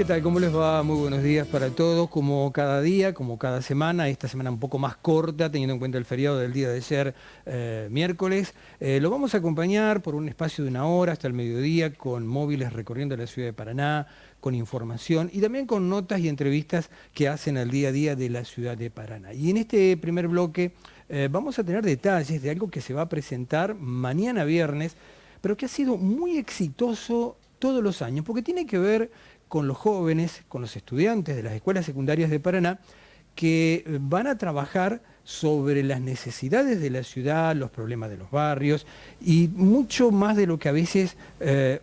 ¿Qué tal? ¿Cómo les va? Muy buenos días para todos. Como cada día, como cada semana, esta semana un poco más corta, teniendo en cuenta el feriado del día de ayer, miércoles, lo vamos a acompañar por un espacio de 1 hora hasta el mediodía con móviles recorriendo la ciudad de Paraná, con información y también con notas y entrevistas que hacen al día a día de la ciudad de Paraná. Y en este primer bloque vamos a tener detalles de algo que se va a presentar mañana viernes, pero que ha sido muy exitoso todos los años, porque tiene que ver con los jóvenes, con los estudiantes de las escuelas secundarias de Paraná, que van a trabajar sobre las necesidades de la ciudad, los problemas de los barrios y mucho más de lo que a veces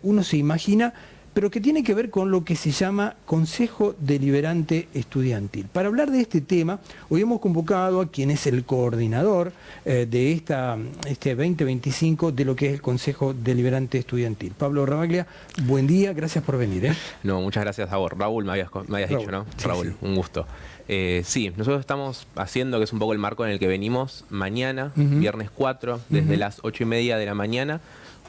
uno se imagina, pero que tiene que ver con lo que se llama Consejo Deliberante Estudiantil. Para hablar de este tema, hoy hemos convocado a quien es el coordinador de este 2025 de lo que es el Consejo Deliberante Estudiantil. Pablo Ramaglia, buen día, gracias por venir. No, muchas gracias a vos. Raúl, me habías dicho, ¿no? Sí, Raúl, sí. un gusto. Sí, nosotros estamos haciendo, que es un poco el marco en el que venimos, mañana, viernes 4, desde las 8:30 de la mañana,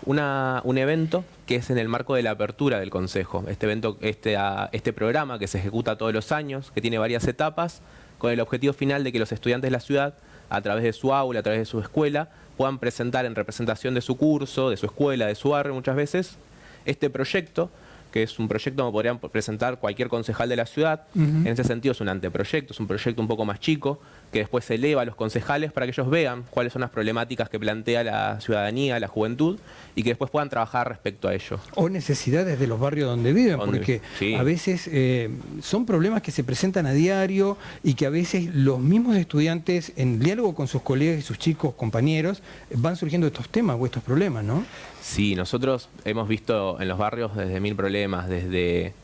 un evento que es en el marco de la apertura del Consejo. Este evento, este programa que se ejecuta todos los años, que tiene varias etapas, con el objetivo final de que los estudiantes de la ciudad, a través de su aula, a través de su escuela, puedan presentar en representación de su curso, de su escuela, de su barrio muchas veces, este proyecto, que es un proyecto como podrían presentar cualquier concejal de la ciudad. En ese sentido es un anteproyecto, es un proyecto un poco más chico, que después se eleva a los concejales para que ellos vean cuáles son las problemáticas que plantea la ciudadanía, la juventud, y que después puedan trabajar respecto a ello. O necesidades de los barrios donde viven, porque sí, a veces son problemas que se presentan a diario y que a veces los mismos estudiantes, en diálogo con sus colegas y sus chicos, compañeros, van surgiendo estos temas o estos problemas, ¿no? Sí, nosotros hemos visto en los barrios desde mil problemas, desde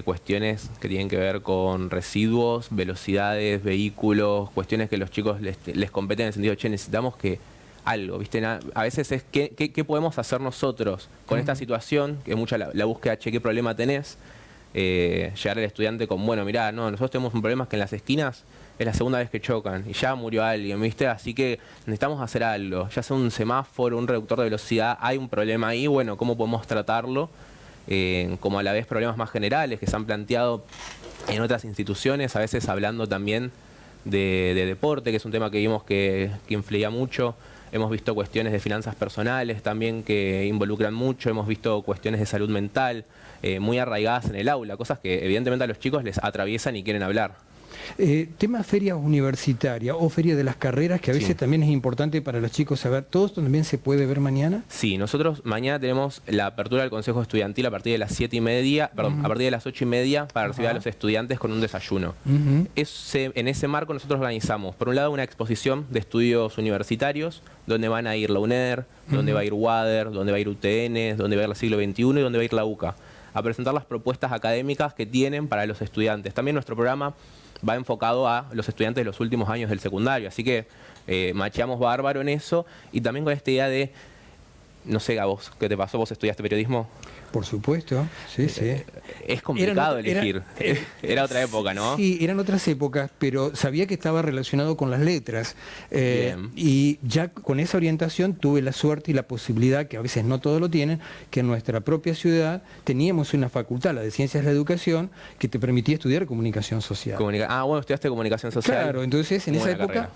cuestiones que tienen que ver con residuos, velocidades, vehículos, cuestiones que los chicos les competen en el sentido de, che, necesitamos que algo, ¿viste? A veces es ¿qué podemos hacer nosotros con esta situación? Que es mucha la búsqueda, che, ¿qué problema tenés? Llegar al estudiante con, bueno, mirá, no, nosotros tenemos un problema que en las esquinas es la segunda vez que chocan y ya murió alguien, ¿viste? Así que necesitamos hacer algo, ya sea un semáforo, un reductor de velocidad, hay un problema ahí, bueno, ¿cómo podemos tratarlo? Como a la vez problemas más generales que se han planteado en otras instituciones, a veces hablando también de deporte, que es un tema que vimos que influía mucho. Hemos visto cuestiones de finanzas personales también que involucran mucho, hemos visto cuestiones de salud mental muy arraigadas en el aula, cosas que evidentemente a los chicos les atraviesan y quieren hablar. Tema feria universitaria o feria de las carreras, que a veces también es importante para los chicos saber, ¿todo esto también se puede ver mañana? Sí, nosotros mañana tenemos la apertura del Consejo Estudiantil a partir de las 7:30, perdón, a partir de las 8:30 para recibir a los estudiantes con un desayuno. En ese marco nosotros organizamos, por un lado, una exposición de estudios universitarios, donde van a ir la UNER, donde va a ir UADER, donde va a ir UTN, donde va a ir el siglo XXI y donde va a ir la UCA, a presentar las propuestas académicas que tienen para los estudiantes. También nuestro programa va enfocado a los estudiantes de los últimos años del secundario, así que macheamos bárbaro en eso, y también con esta idea de, no sé, a vos, ¿qué te pasó? ¿Vos estudiaste periodismo? Por supuesto, sí, sí. Es complicado elegir. Era otra época, ¿no? Sí, eran otras épocas, pero sabía que estaba relacionado con las letras. Y ya con esa orientación tuve la suerte y la posibilidad, que a veces no todos lo tienen, que en nuestra propia ciudad teníamos una facultad, la de Ciencias de la Educación, que te permitía estudiar comunicación social. Bueno, estudiaste comunicación social. Claro, entonces en esa época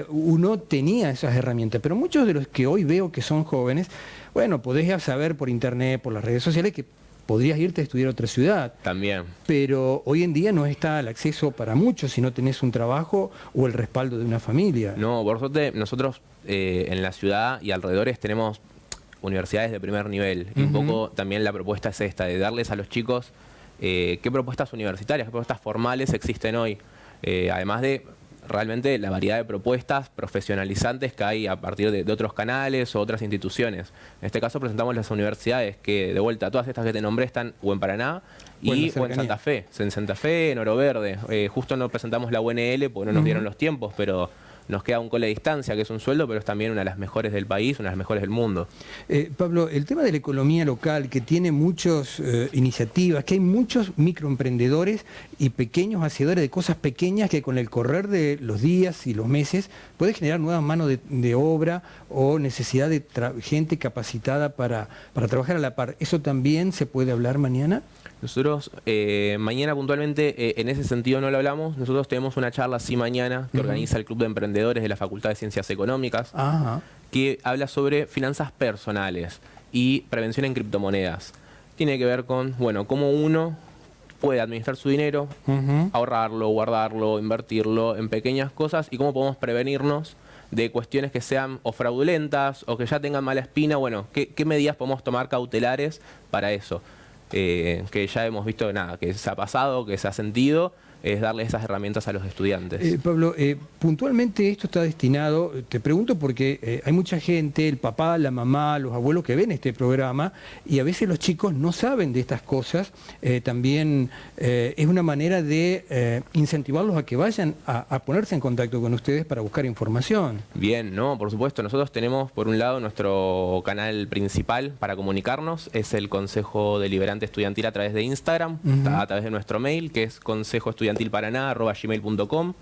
uno tenía esas herramientas, pero muchos de los que hoy veo que son jóvenes, bueno, podés saber por internet, por las redes sociales, que podrías irte a estudiar a otra ciudad. También. Pero hoy en día no está el acceso para muchos si no tenés un trabajo o el respaldo de una familia. No, por suerte nosotros en la ciudad y alrededores tenemos universidades de primer nivel. Y un poco también la propuesta es esta, de darles a los chicos qué propuestas universitarias, qué propuestas formales existen hoy. Además de realmente la variedad de propuestas profesionalizantes que hay a partir de otros canales o otras instituciones. En este caso presentamos las universidades que, de vuelta, todas estas que te nombré están o en Paraná o en Santa Fe. En Santa Fe, en Oro Verde. Justo no presentamos la UNL porque no nos dieron los tiempos, pero nos queda un cole de distancia, que es un sueldo, pero es también una de las mejores del país, una de las mejores del mundo. Pablo, el tema de la economía local, que tiene muchas iniciativas, que hay muchos microemprendedores y pequeños hacedores de cosas pequeñas que con el correr de los días y los meses puede generar nuevas manos de obra o necesidad de gente capacitada para trabajar a la par. ¿Eso también se puede hablar mañana? Nosotros mañana puntualmente, en ese sentido no lo hablamos, nosotros tenemos una charla así mañana que organiza el Club de Emprendedores de la Facultad de Ciencias Económicas, que habla sobre finanzas personales y prevención en criptomonedas. Tiene que ver con, bueno, cómo uno puede administrar su dinero, ahorrarlo, guardarlo, invertirlo en pequeñas cosas y cómo podemos prevenirnos de cuestiones que sean o fraudulentas o que ya tengan mala espina. Bueno, ¿qué medidas podemos tomar cautelares para eso? Que ya hemos visto nada, que se ha pasado, que se ha sentido, es darle esas herramientas a los estudiantes. Pablo, puntualmente esto está destinado, te pregunto porque hay mucha gente, el papá, la mamá, los abuelos que ven este programa y a veces los chicos no saben de estas cosas. También es una manera de incentivarlos a que vayan a ponerse en contacto con ustedes para buscar información. Bien, no, por supuesto. Nosotros tenemos por un lado nuestro canal principal para comunicarnos, es el Consejo Deliberante Estudiantil a través de Instagram, a través de nuestro mail, que es consejoestudiantilparaná@gmail.com.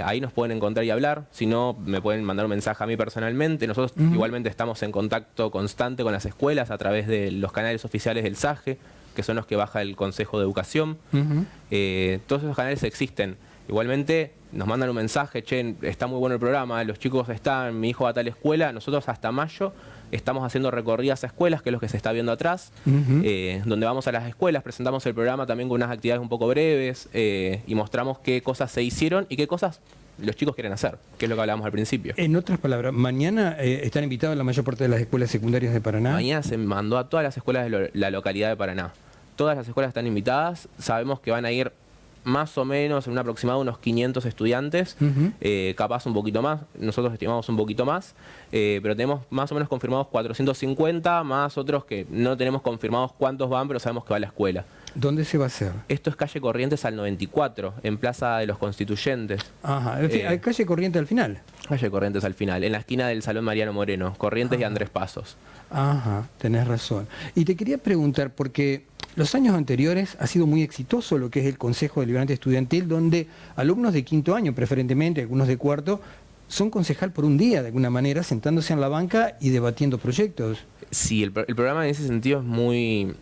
Ahí nos pueden encontrar y hablar. Si no, me pueden mandar un mensaje a mí personalmente. Nosotros igualmente estamos en contacto constante con las escuelas a través de los canales oficiales del SAGE, que son los que baja el Consejo de Educación. Todos esos canales existen. Igualmente nos mandan un mensaje: che, está muy bueno el programa, los chicos están, mi hijo va a tal escuela. Nosotros hasta mayo estamos haciendo recorridas a escuelas, que es lo que se está viendo atrás, donde vamos a las escuelas, presentamos el programa también con unas actividades un poco breves y mostramos qué cosas se hicieron y qué cosas los chicos quieren hacer, que es lo que hablábamos al principio. En otras palabras, mañana están invitados la mayor parte de las escuelas secundarias de Paraná. Mañana se mandó a todas las escuelas de la localidad de Paraná. Todas las escuelas están invitadas, sabemos que van a ir más o menos, en un aproximado, unos 500 estudiantes, capaz un poquito más, nosotros estimamos un poquito más, pero tenemos más o menos confirmados 450, más otros que no tenemos confirmados cuántos van, pero sabemos que va a la escuela. ¿Dónde se va a hacer? Esto es calle Corrientes al 94, en Plaza de los Constituyentes. Ajá, ¿hay calle Corrientes al final? Calle Corrientes al final, en la esquina del Salón Mariano Moreno, Corrientes y Andrés Pasos. Ajá, tenés razón. Y te quería preguntar, porque los años anteriores ha sido muy exitoso lo que es el Consejo Deliberante Estudiantil, donde alumnos de quinto año, preferentemente, algunos de cuarto, son concejal por un día, de alguna manera, sentándose en la banca y debatiendo proyectos. Sí, el programa en ese sentido es muy...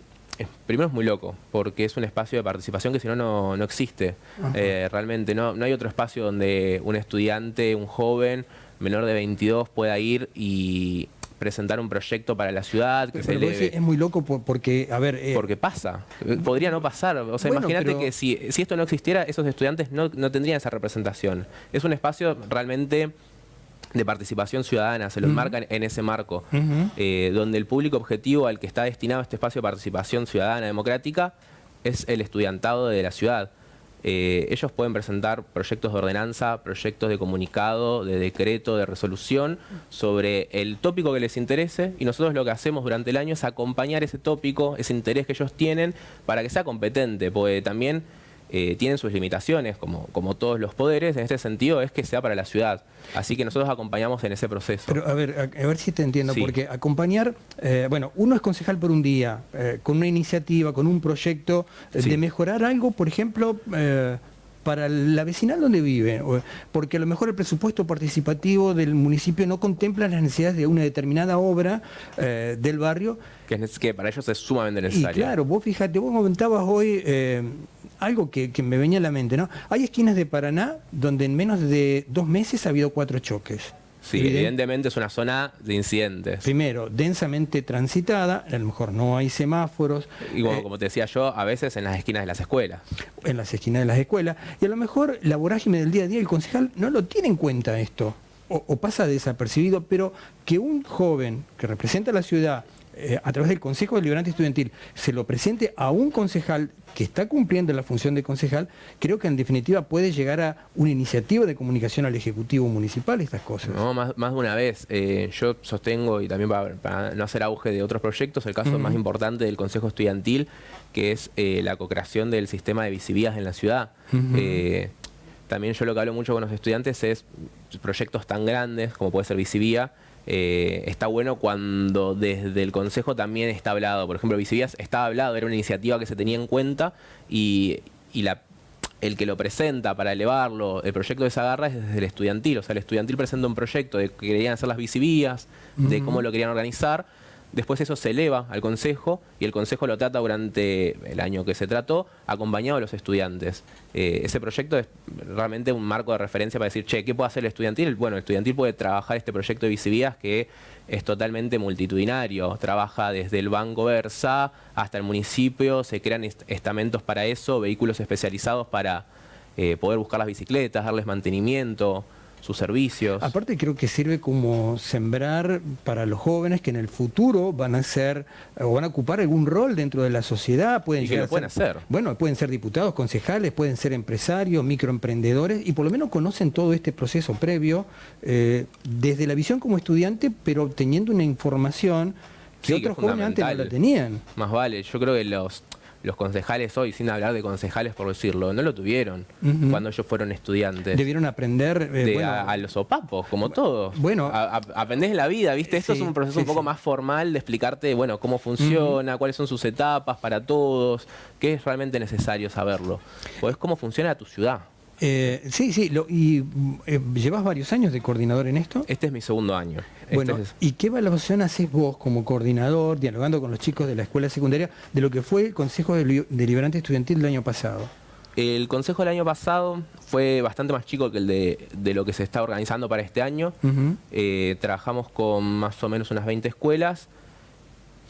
Primero es muy loco, porque es un espacio de participación que si no, no existe. Realmente no hay otro espacio donde un estudiante, un joven, menor de 22, pueda ir y presentar un proyecto para la ciudad que se eleve. Es muy loco porque, a ver... porque pasa. Podría no pasar. O sea, bueno, imagínate que si esto no existiera, esos estudiantes no tendrían esa representación. Es un espacio realmente de participación ciudadana, se los marcan en ese marco, donde el público objetivo al que está destinado este espacio de participación ciudadana democrática es el estudiantado de la ciudad. Ellos pueden presentar proyectos de ordenanza, proyectos de comunicado, de decreto, de resolución sobre el tópico que les interese, y nosotros lo que hacemos durante el año es acompañar ese tópico, ese interés que ellos tienen, para que sea competente, porque también tienen sus limitaciones, como todos los poderes. En este sentido es que sea para la ciudad. Así que nosotros acompañamos en ese proceso. Pero a ver si te entiendo, sí. Porque acompañar, bueno, uno es concejal por un día, con una iniciativa, con un proyecto de mejorar algo, por ejemplo, para la vecinal donde vive, porque a lo mejor el presupuesto participativo del municipio no contempla las necesidades de una determinada obra del barrio. Que para ellos es sumamente necesario. Y claro, vos fíjate, vos comentabas hoy algo que me venía a la mente, ¿no? Hay esquinas de Paraná donde en menos de 2 meses ha habido 4 choques. Sí, evidentemente es una zona de incidentes. Primero, densamente transitada, a lo mejor no hay semáforos. Y como te decía yo, a veces en las esquinas de las escuelas. En las esquinas de las escuelas. Y a lo mejor la vorágine del día a día, el concejal no lo tiene en cuenta esto, o pasa desapercibido, pero que un joven que representa a la ciudad a través del Consejo Deliberante Estudiantil se lo presente a un concejal que está cumpliendo la función de concejal, creo que en definitiva puede llegar a una iniciativa de comunicación al Ejecutivo Municipal, estas cosas. No, más de una vez. Yo sostengo, y también para no hacer auge de otros proyectos, el caso más importante del Consejo Estudiantil, que es la co-creación del sistema de bicivías en la ciudad. También yo lo que hablo mucho con los estudiantes es proyectos tan grandes como puede ser Bicivía. Está bueno cuando desde el Consejo también está hablado. Por ejemplo, Bicivías estaba hablado, era una iniciativa que se tenía en cuenta y el que lo presenta para elevarlo, el proyecto de Sagarra es desde el estudiantil. O sea, el estudiantil presenta un proyecto de que querían hacer las bicivías, de cómo lo querían organizar, Después eso se eleva al consejo y el consejo lo trata durante el año que se trató, acompañado de los estudiantes. Ese proyecto es realmente un marco de referencia para decir, che, ¿qué puede hacer el estudiantil? Bueno, el estudiantil puede trabajar este proyecto de visibilidad que es totalmente multitudinario. Trabaja desde el Banco Versa hasta el municipio, se crean estamentos para eso, vehículos especializados para poder buscar las bicicletas, darles mantenimiento, sus servicios. Aparte creo que sirve como sembrar para los jóvenes que en el futuro van a ser o van a ocupar algún rol dentro de la sociedad, pueden Y que lo pueden hacer. Bueno, pueden ser diputados, concejales, pueden ser empresarios, microemprendedores y por lo menos conocen todo este proceso previo desde la visión como estudiante, pero obteniendo una información que otros jóvenes antes no la tenían. Más vale, yo creo que los concejales hoy, sin hablar de concejales por decirlo, no lo tuvieron cuando ellos fueron estudiantes. Debieron aprender a los sopapos, como todos. Bueno, aprendés en la vida, ¿viste? Esto es un proceso un poco más formal de explicarte, bueno, cómo funciona, cuáles son sus etapas para todos, qué es realmente necesario saberlo. Pues cómo funciona tu ciudad. ¿Llevas varios años de coordinador en esto? Este es mi segundo año. Bueno, ¿y qué evaluación haces vos como coordinador, dialogando con los chicos de la escuela secundaria, de lo que fue el Consejo Deliberante Estudiantil del año pasado? El consejo del año pasado fue bastante más chico que el de lo que se está organizando para este año. Trabajamos con más o menos unas 20 escuelas,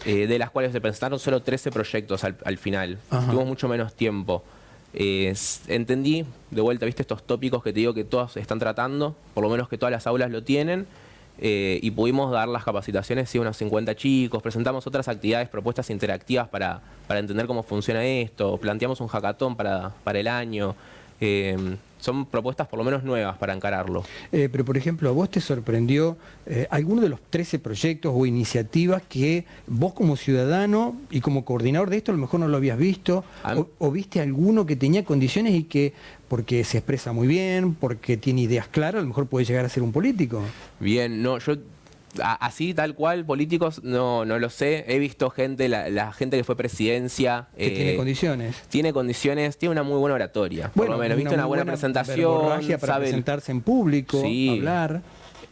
de las cuales se presentaron solo 13 proyectos al final. Tuvimos mucho menos tiempo. Entendí, de vuelta, viste estos tópicos que te digo que todos están tratando, por lo menos que todas las aulas lo tienen, y pudimos dar las capacitaciones, sí, a unos 50 chicos, presentamos otras actividades, propuestas interactivas para entender cómo funciona esto, planteamos un hackathon para el año. Son propuestas por lo menos nuevas para encararlo. Pero por ejemplo, ¿a vos te sorprendió alguno de los 13 proyectos o iniciativas que vos como ciudadano y como coordinador de esto a lo mejor no lo habías visto? ¿O viste alguno que tenía condiciones y que porque se expresa muy bien, porque tiene ideas claras, a lo mejor puede llegar a ser un político? Bien, no, yo... Así, tal cual, políticos, no lo sé. He visto gente, la gente que fue presidencia... Que tiene condiciones. Tiene condiciones, tiene una muy buena oratoria. Bueno, por lo menos, viste una buena presentación. Para presentarse en público, sí. Hablar.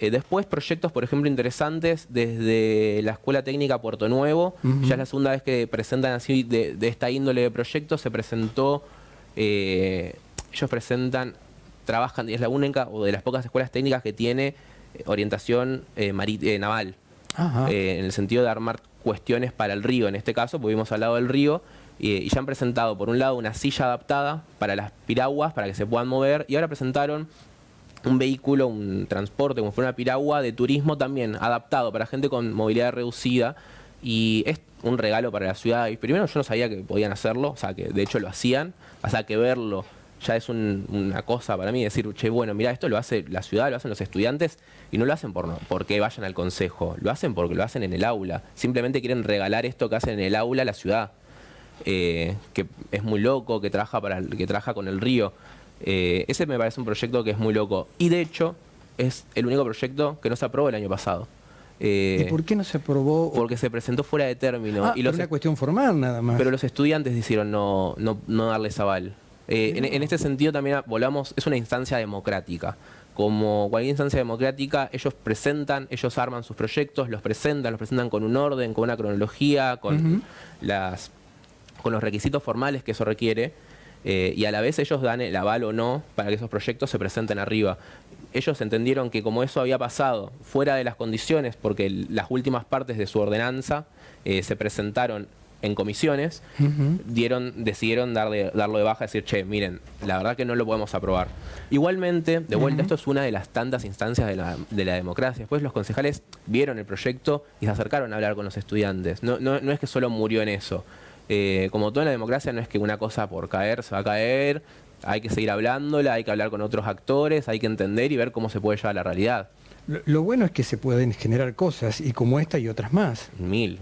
Después proyectos, por ejemplo, interesantes desde la Escuela Técnica Puerto Nuevo. Ya es la segunda vez que presentan así de esta índole de proyectos. Se presentó... ellos presentan, trabajan, y es la única o de las pocas escuelas técnicas que tiene... orientación naval, en el sentido de armar cuestiones para el río. En este caso, pudimos al lado del río y ya han presentado, por un lado, una silla adaptada para las piraguas, para que se puedan mover, y ahora presentaron un vehículo, un transporte, como fue una piragua de turismo también, adaptado para gente con movilidad reducida, y es un regalo para la ciudad. Y primero yo no sabía que podían hacerlo, o sea, que de hecho lo hacían, o sea, que verlo ya es una cosa para mí, decir, che, bueno, mira, esto lo hace la ciudad, lo hacen los estudiantes, y no lo hacen porque vayan al consejo, lo hacen porque lo hacen en el aula. Simplemente quieren regalar esto que hacen en el aula a la ciudad, que es muy loco, que trabaja con el río. Ese me parece un proyecto que es muy loco. Y de hecho, es el único proyecto que no se aprobó el año pasado. ¿Y por qué no se aprobó? Porque se presentó fuera de término. Y una cuestión formal nada más. Pero los estudiantes decidieron no darles aval. En este sentido también volvamos, es una instancia democrática. Como cualquier instancia democrática, ellos ellos arman sus proyectos, los presentan con un orden, con una cronología, con los requisitos formales que eso requiere, y a la vez ellos dan el aval o no para que esos proyectos se presenten arriba. Ellos entendieron que como eso había pasado fuera de las condiciones, porque las últimas partes de su ordenanza se presentaron en comisiones, decidieron darlo de baja, decir, che, miren, la verdad que no lo podemos aprobar. Igualmente, de vuelta, esto es una de las tantas instancias de la democracia. Después los concejales vieron el proyecto y se acercaron a hablar con los estudiantes. No es que solo murió en eso. Como todo en la democracia, no es que una cosa por caer se va a caer, hay que seguir hablándola, hay que hablar con otros actores, hay que entender y ver cómo se puede llevar a la realidad. Lo bueno es que se pueden generar cosas, y como esta y otras más. Mil.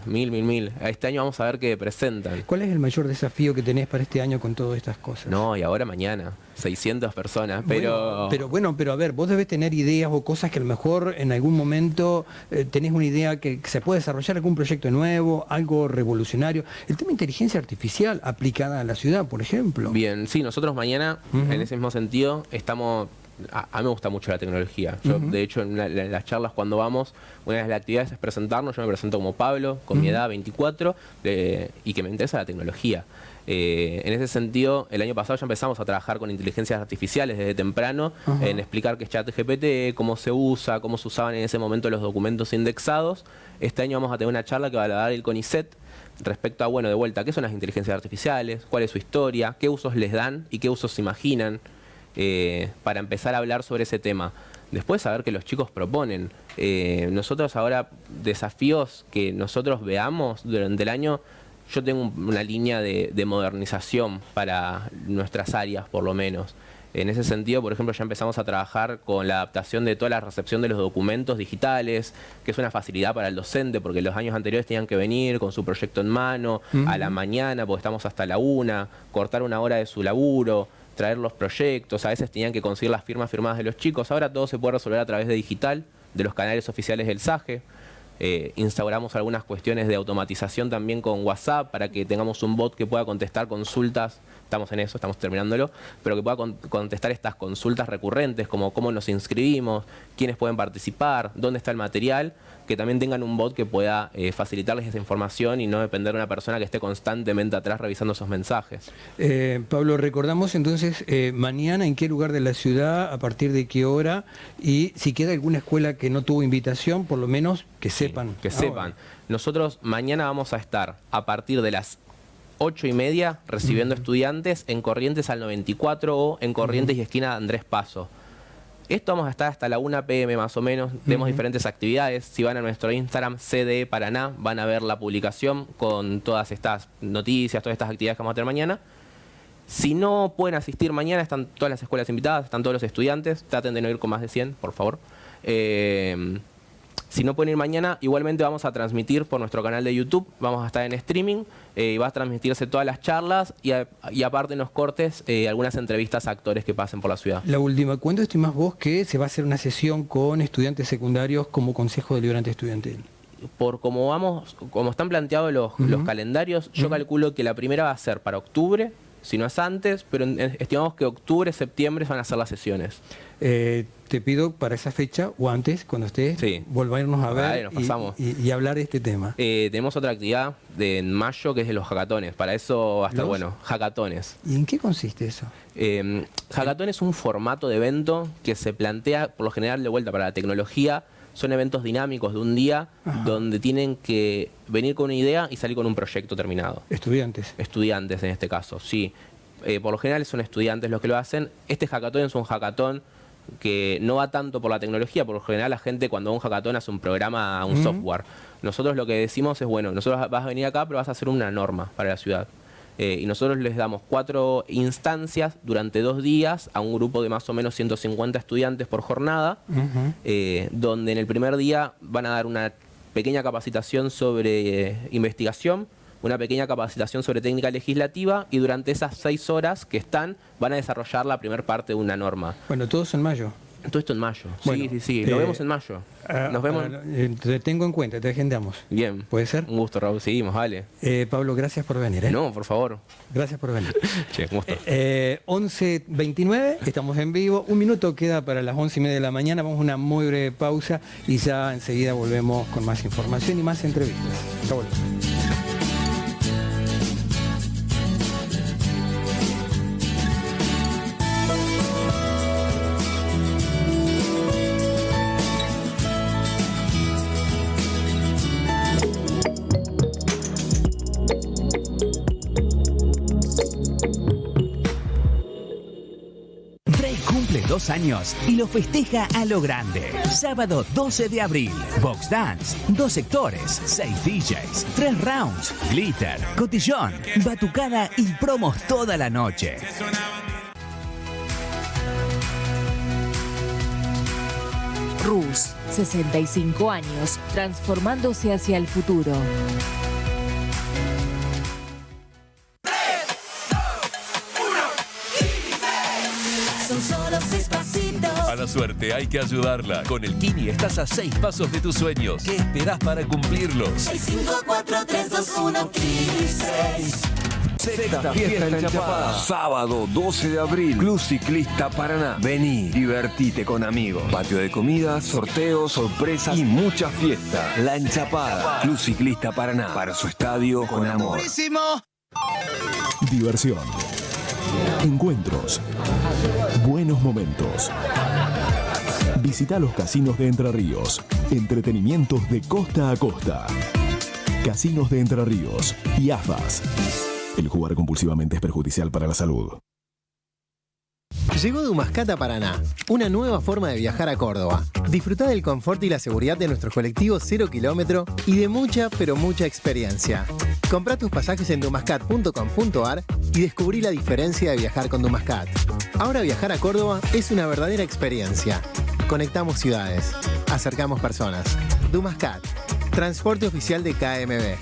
Este año vamos a ver qué presentan. ¿Cuál es el mayor desafío que tenés para este año con todas estas cosas? No, y ahora mañana, 600 personas, pero a ver, vos debes tener ideas o cosas que a lo mejor en algún momento tenés una idea que se puede desarrollar algún proyecto nuevo, algo revolucionario. El tema de inteligencia artificial aplicada a la ciudad, por ejemplo. Bien, sí, nosotros mañana, en ese mismo sentido, estamos a mí me gusta mucho la tecnología. Yo, de hecho, en las charlas cuando vamos, una de las actividades es presentarnos. Yo me presento como Pablo, con mi edad, 24, y que me interesa la tecnología. En ese sentido, el año pasado ya empezamos a trabajar con inteligencias artificiales desde temprano, en explicar qué es ChatGPT, cómo se usa, cómo se usaban en ese momento los documentos indexados. Este año vamos a tener una charla que va a dar el CONICET respecto a, bueno, de vuelta, ¿qué son las inteligencias artificiales? ¿Cuál es su historia? ¿Qué usos les dan y qué usos se imaginan? Para empezar a hablar sobre ese tema. Después saber qué los chicos proponen. Nosotros ahora, desafíos que nosotros veamos durante el año, yo tengo una línea de modernización para nuestras áreas, por lo menos. En ese sentido, por ejemplo, ya empezamos a trabajar con la adaptación de toda la recepción de los documentos digitales, que es una facilidad para el docente, porque los años anteriores tenían que venir con su proyecto en mano, a la mañana, porque estamos hasta la 1, cortar una hora de su laburo, traer los proyectos, a veces tenían que conseguir las firmas firmadas de los chicos. Ahora todo se puede resolver a través de digital, de los canales oficiales del SAGE. Instauramos algunas cuestiones de automatización también con WhatsApp para que tengamos un bot que pueda contestar consultas. Estamos en eso, estamos terminándolo, pero que pueda contestar estas consultas recurrentes, como cómo nos inscribimos, quiénes pueden participar, dónde está el material, que también tengan un bot que pueda facilitarles esa información y no depender de una persona que esté constantemente atrás revisando esos mensajes. Pablo, recordamos entonces mañana en qué lugar de la ciudad, a partir de qué hora, y si queda alguna escuela que no tuvo invitación, por lo menos que sepan. Sí, que sepan. Nosotros mañana vamos a estar a partir de las 8:30 recibiendo estudiantes en Corrientes al 94 o en Corrientes y esquina de Andrés Paso. Esto vamos a estar hasta la 1 p.m. más o menos. Tenemos diferentes actividades. Si van a nuestro Instagram CDE Paraná, van a ver la publicación con todas estas noticias, todas estas actividades que vamos a tener mañana. Si no pueden asistir mañana, están todas las escuelas invitadas, están todos los estudiantes. Traten de no ir con más de 100, por favor. Si no pueden ir mañana, igualmente vamos a transmitir por nuestro canal de YouTube, vamos a estar en streaming, y va a transmitirse todas las charlas y aparte en los cortes algunas entrevistas a actores que pasen por la ciudad. La última, ¿cuándo estimás vos que se va a hacer una sesión con estudiantes secundarios como Consejo Deliberante Estudiantil? Por como están planteados los calendarios, yo calculo que la primera va a ser para octubre, si no es antes, pero estimamos que octubre, septiembre van a ser las sesiones. Te pido para esa fecha o antes, cuando estés, volvernos a ver nos pasamos. y hablar de este tema. Tenemos otra actividad en mayo que es de los hackatones. Para eso va a estar bueno, hackatones. ¿Y en qué consiste eso? Hackatón es un formato de evento que se plantea, por lo general, de vuelta para la tecnología. Son eventos dinámicos de un día donde tienen que venir con una idea y salir con un proyecto terminado. ¿Estudiantes? Estudiantes en este caso, sí. Por lo general son estudiantes los que lo hacen. Este hackatón es un hackatón que no va tanto por la tecnología. Por lo general la gente cuando va a un hackatón hace un programa, un software. Nosotros lo que decimos es, bueno, nosotros vas a venir acá pero vas a hacer una norma para la ciudad. Y nosotros les damos 4 instancias durante 2 días a un grupo de más o menos 150 estudiantes por jornada, donde en el primer día van a dar una pequeña capacitación sobre investigación, una pequeña capacitación sobre técnica legislativa y durante esas 6 horas que están van a desarrollar la primera parte de una norma. Bueno, todos en mayo. Todo esto en mayo. Bueno, sí. Nos vemos en mayo. Nos vemos. Te tengo en cuenta, te agendamos. Bien. ¿Puede ser? Un gusto, Raúl. Seguimos, vale. Pablo, gracias por venir. No, por favor. Gracias por venir. Che, un gusto. 11:29, estamos en vivo. Un minuto queda para las 11:30 de la mañana. Vamos a una muy breve pausa y ya enseguida volvemos con más información y más entrevistas. Ya volvemos. Cumple 2 años y lo festeja a lo grande. Sábado 12 de abril, Box Dance, 2 sectores, 6 DJs, 3 rounds, glitter, cotillón, batucada y promos toda la noche. RUS, 65 años, transformándose hacia el futuro. Son solo 6 pasitos. A la suerte hay que ayudarla. Con el Kini estás a 6 pasos de tus sueños. ¿Qué esperás para cumplirlos? 6, 5, 4, 3, 2, 1, Kini 6. Sexta fiesta enchapada. Sábado 12 de abril. Club Ciclista Paraná. Vení, divertite con amigos. Patio de comida, sorteos, sorpresas y mucha fiesta. La Enchapada. Club Ciclista Paraná. Para su estadio con amor. Diversión. Encuentros. Buenos momentos. Visita los casinos de Entre Ríos. Entretenimientos de costa a costa. Casinos de Entre Ríos y AFAS. El jugar compulsivamente es perjudicial para la salud. Llegó Dumascat a Paraná, una nueva forma de viajar a Córdoba. Disfrutá del confort y la seguridad de nuestros colectivos 0 kilómetro y de mucha, pero mucha experiencia. Comprá tus pasajes en dumascat.com.ar y descubrí la diferencia de viajar con Dumascat. Ahora viajar a Córdoba es una verdadera experiencia. Conectamos ciudades, acercamos personas. Dumascat, transporte oficial de KMB.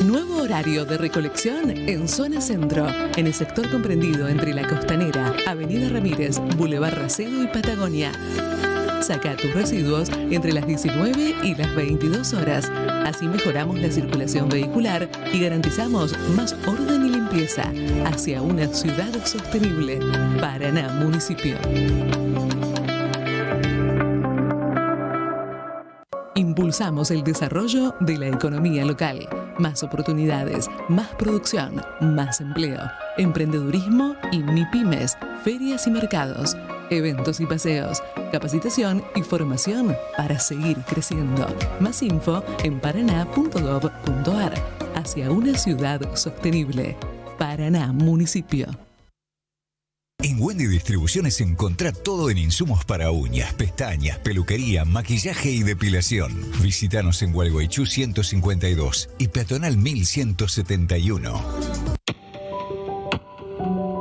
Nuevo horario de recolección en Zona Centro, en el sector comprendido entre La Costanera, Avenida Ramírez, Boulevard Racedo y Patagonia. Saca tus residuos entre las 19 y las 22 horas. Así mejoramos la circulación vehicular y garantizamos más orden y limpieza hacia una ciudad sostenible. Paraná, municipio. Impulsamos el desarrollo de la economía local. Más oportunidades, más producción, más empleo, emprendedurismo y MIPYMES, ferias y mercados, eventos y paseos, capacitación y formación para seguir creciendo. Más info en paraná.gov.ar. Hacia una ciudad sostenible. Paraná, municipio. En Wendy Distribuciones encontrá todo en insumos para uñas, pestañas, peluquería, maquillaje y depilación. Visítanos en Gualeguaychú 152 y Peatonal 1171.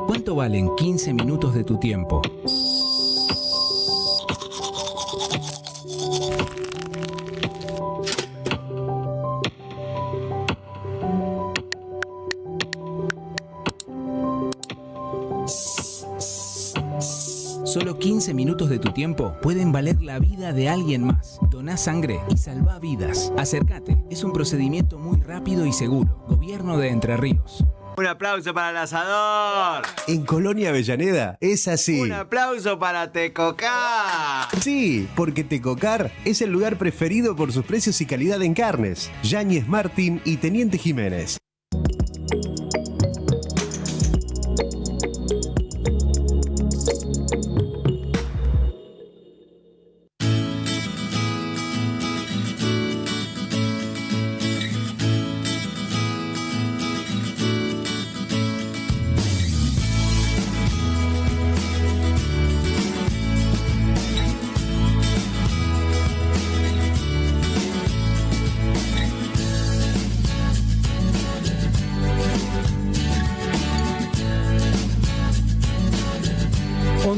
¿Cuánto valen 15 minutos de tu tiempo? Solo 15 minutos de tu tiempo pueden valer la vida de alguien más. Doná sangre y salva vidas. Acércate. Es un procedimiento muy rápido y seguro. Gobierno de Entre Ríos. Un aplauso para el asador. En Colonia Avellaneda es así. Un aplauso para Tecocar. Sí, porque Tecocar es el lugar preferido por sus precios y calidad en carnes. Yáñez Martín y Teniente Jiménez.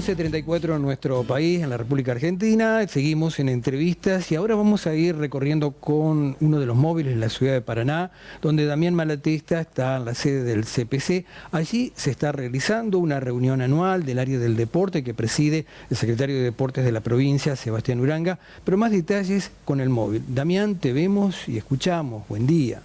.34 en nuestro país, en la República Argentina. Seguimos en entrevistas y ahora vamos a ir recorriendo con uno de los móviles en la ciudad de Paraná, donde Damián Malatesta está en la sede del CPC. Allí se está realizando una reunión anual del área del deporte que preside el secretario de Deportes de la provincia, Sebastián Uranga. Pero más detalles con el móvil. Damián, te vemos y escuchamos. Buen día.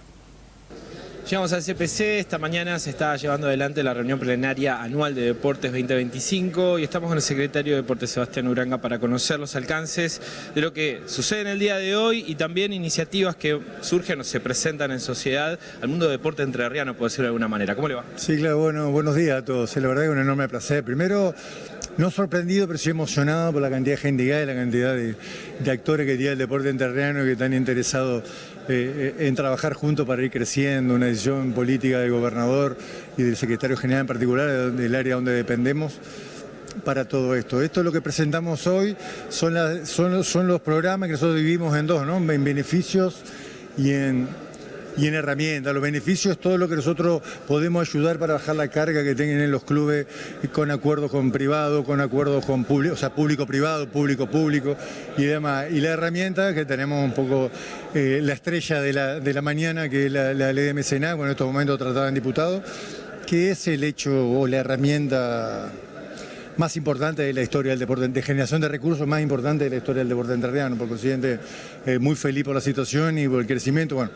Llegamos al CPC, esta mañana se está llevando adelante la reunión plenaria anual de Deportes 2025 y estamos con el secretario de Deportes Sebastián Uranga para conocer los alcances de lo que sucede en el día de hoy y también iniciativas que surgen o se presentan en sociedad al mundo de deporte entrerriano, por decirlo de alguna manera. ¿Cómo le va? Sí, claro, bueno, buenos días a todos. La verdad que es un enorme placer. Primero, no sorprendido, pero sí emocionado por la cantidad de gente que hay, la cantidad de actores que tiene el deporte entrerriano y que están interesados en trabajar juntos para ir creciendo, una decisión política del gobernador y del secretario general en particular, del área donde dependemos, para todo esto. Esto es lo que presentamos hoy, son los programas que nosotros dividimos en dos, ¿no? En beneficios y en herramientas. Los beneficios es todo lo que nosotros podemos ayudar para bajar la carga que tienen en los clubes con acuerdos con privado, con acuerdos con público, o sea, público-privado, público-público y demás. Y la herramienta que tenemos un poco la estrella de la mañana, que es la ley de mecenazgo, en estos momentos tratada en diputados, que es el hecho o la herramienta más importantes de la historia del deporte, de generación de recursos más importantes de la historia del deporte entrerriano. Por consiguiente, muy feliz por la situación y por el crecimiento. Bueno,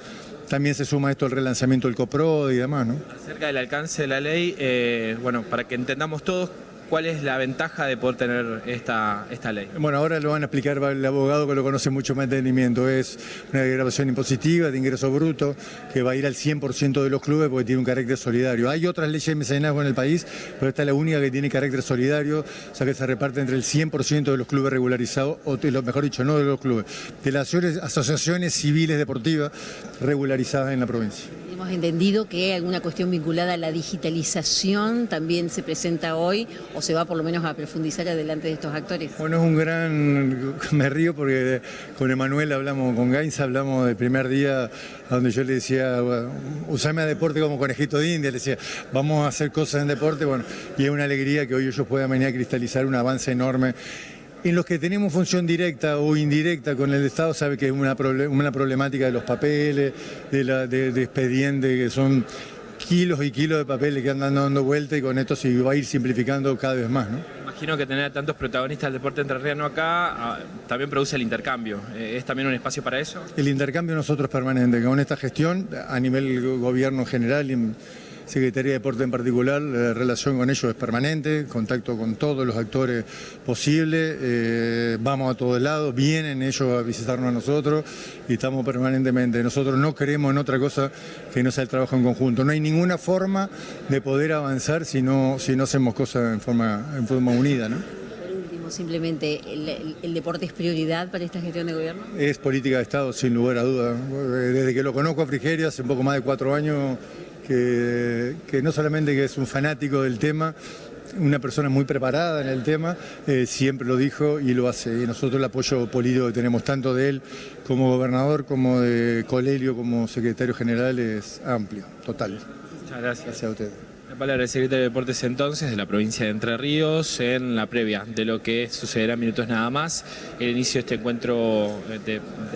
también se suma esto el relanzamiento del COPRO y demás, ¿no? Acerca del alcance de la ley, bueno, para que entendamos todos, ¿cuál es la ventaja de poder tener esta ley? Bueno, ahora lo van a explicar el abogado que lo conoce mucho más de entendimiento. Es una grabación impositiva de ingreso bruto que va a ir al 100% de los clubes porque tiene un carácter solidario. Hay otras leyes de mecenazgo en el país, pero esta es la única que tiene carácter solidario, o sea que se reparte entre el 100% de los clubes regularizados, o mejor dicho, no de los clubes, de las asociaciones civiles deportivas regularizadas en la provincia. Hemos entendido que alguna cuestión vinculada a la digitalización también se presenta hoy o se va por lo menos a profundizar adelante de estos actores. Bueno, es un gran... Me río porque con Emanuel hablamos, con Gainza hablamos del primer día donde yo le decía, bueno, usame a deporte como conejito de India, le decía, vamos a hacer cosas en deporte, bueno, y es una alegría que hoy ellos puedan venir a cristalizar un avance enorme. En los que tenemos función directa o indirecta con el Estado, sabe que es una problemática de los papeles, de expedientes, que son kilos y kilos de papeles que andan dando vuelta y con esto se va a ir simplificando cada vez más, ¿no? Imagino que tener a tantos protagonistas del deporte entrerriano acá también produce el intercambio. ¿Es también un espacio para eso? El intercambio nosotros permanente, con esta gestión a nivel gobierno general y Secretaría de Deporte en particular, la relación con ellos es permanente, contacto con todos los actores posibles, vamos a todos lados, vienen ellos a visitarnos a nosotros y estamos permanentemente. Nosotros no creemos en otra cosa que no sea el trabajo en conjunto. No hay ninguna forma de poder avanzar si no hacemos cosas en forma unida, ¿no? Por último, simplemente, ¿el deporte es prioridad para esta gestión de gobierno? Es política de Estado, sin lugar a dudas. Desde que lo conozco a Frigerio, hace un poco más de 4 años, que no solamente que es un fanático del tema, una persona muy preparada en el tema, siempre lo dijo y lo hace. Y nosotros el apoyo político que tenemos tanto de él como gobernador, como de Colelio, como secretario general, es amplio, total. Muchas gracias. Gracias a ustedes. La palabra del secretario de Deportes entonces de la provincia de Entre Ríos en la previa de lo que sucederá en minutos nada más, el inicio de este encuentro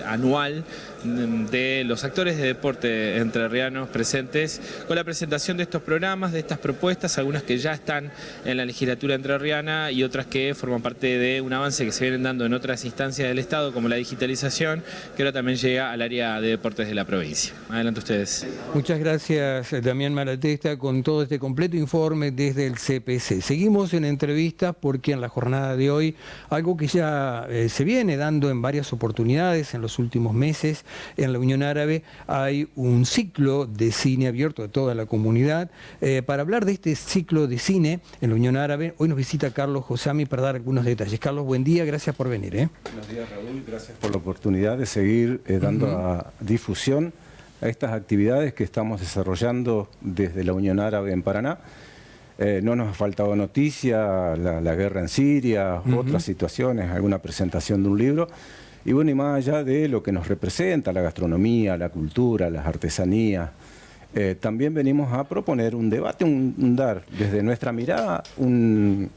anual de los actores de deporte entrerrianos presentes con la presentación de estos programas, de estas propuestas, algunas que ya están en la legislatura entrerriana y otras que forman parte de un avance que se vienen dando en otras instancias del Estado como la digitalización, que ahora también llega al área de deportes de la provincia. Adelante ustedes. Muchas gracias, Damián Malatesta, con todo este completo informe desde el CPC. Seguimos en entrevistas porque en la jornada de hoy, algo que ya se viene dando en varias oportunidades en los últimos meses, en la Unión Árabe hay un ciclo de cine abierto a toda la comunidad. Para hablar de este ciclo de cine en la Unión Árabe, hoy nos visita Carlos Josami para dar algunos detalles. Carlos, buen día, gracias por venir. Buenos días, Raúl, gracias por la oportunidad de seguir dando difusión a estas actividades que estamos desarrollando desde la Unión Árabe en Paraná. No nos ha faltado noticia, la guerra en Siria, otras situaciones, alguna presentación de un libro. Y bueno, y más allá de lo que nos representa, la gastronomía, la cultura, las artesanías, también venimos a proponer un debate, dar desde nuestra mirada un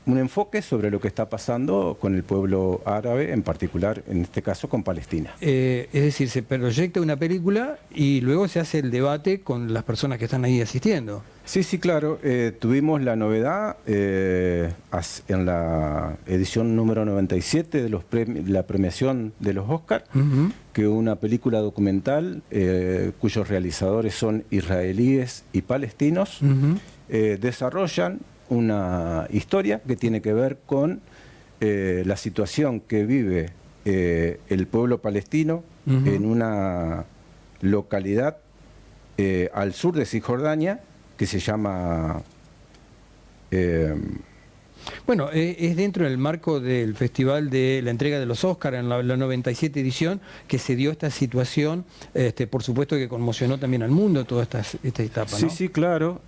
enfoque sobre lo que está pasando con el pueblo árabe, en particular, en este caso, con Palestina. Es decir, se proyecta una película y luego se hace el debate con las personas que están ahí asistiendo. Sí, sí, claro. Tuvimos la novedad en la edición número 97 de la premiación de los Oscars, que una película documental cuyos realizadores son israelíes y palestinos, desarrollan una historia que tiene que ver con la situación que vive el pueblo palestino en una localidad al sur de Cisjordania que se llama... Bueno, es dentro del marco del festival de la entrega de los Oscars en la 97 edición que se dio esta situación, por supuesto que conmocionó también al mundo toda esta etapa, ¿no? Sí, sí, claro,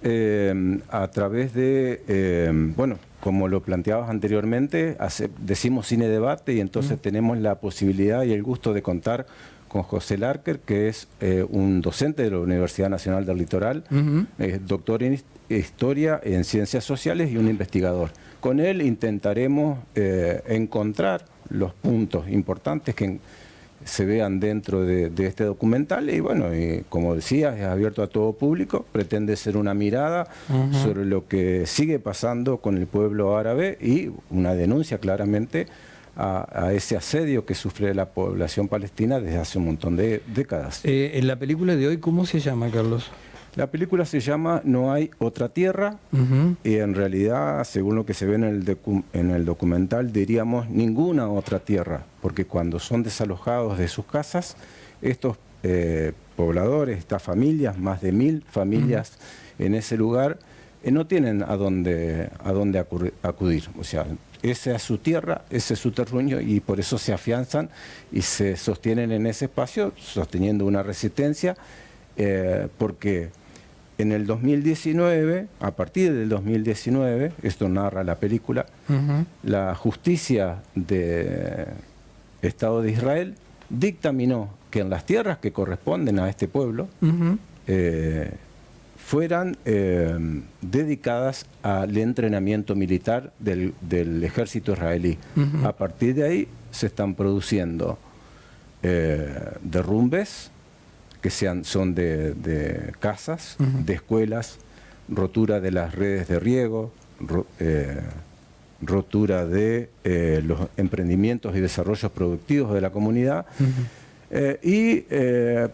a través de, bueno, como lo planteabas anteriormente, decimos cine debate y entonces tenemos la posibilidad y el gusto de contar con José Larker, que es un docente de la Universidad Nacional del Litoral, doctor en Historia, en Ciencias Sociales y un investigador. Con él intentaremos encontrar los puntos importantes se vean dentro de este documental. Y bueno, como decía, es abierto a todo público, pretende ser una mirada sobre lo que sigue pasando con el pueblo árabe y una denuncia claramente a ese asedio que sufre la población palestina desde hace un montón de décadas. En la película de hoy, ¿cómo se llama, Carlos? La película se llama No hay otra tierra, y en realidad, según lo que se ve en el documental, diríamos ninguna otra tierra, porque cuando son desalojados de sus casas, estos pobladores, estas familias, más de 1000 familias en ese lugar, no tienen a dónde acudir. O sea, esa es su tierra, ese es su terruño, y por eso se afianzan y se sostienen en ese espacio, sosteniendo una resistencia, porque en el 2019, a partir del 2019, esto narra la película, la justicia del Estado de Israel dictaminó que en las tierras que corresponden a este pueblo fueran dedicadas al entrenamiento militar del ejército israelí. A partir de ahí se están produciendo derrumbes que son de casas, de escuelas, rotura de las redes de riego, rotura de los emprendimientos y desarrollos productivos de la comunidad, y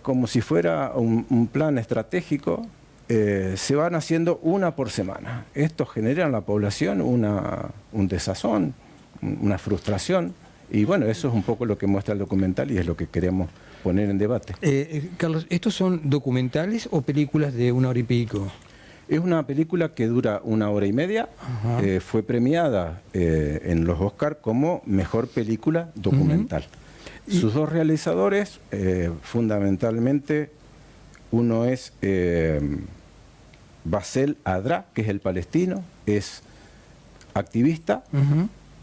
como si fuera un plan estratégico, se van haciendo una por semana. Esto genera en la población un desazón, una frustración, y bueno, eso es un poco lo que muestra el documental y es lo que queremos poner en debate. Carlos, ¿estos son documentales o películas de 1 hora y pico? Es una película que dura 1 hora y media, fue premiada en los Oscar como mejor película documental. Sus dos realizadores, fundamentalmente, uno es Basel Adra, que es el palestino, es activista,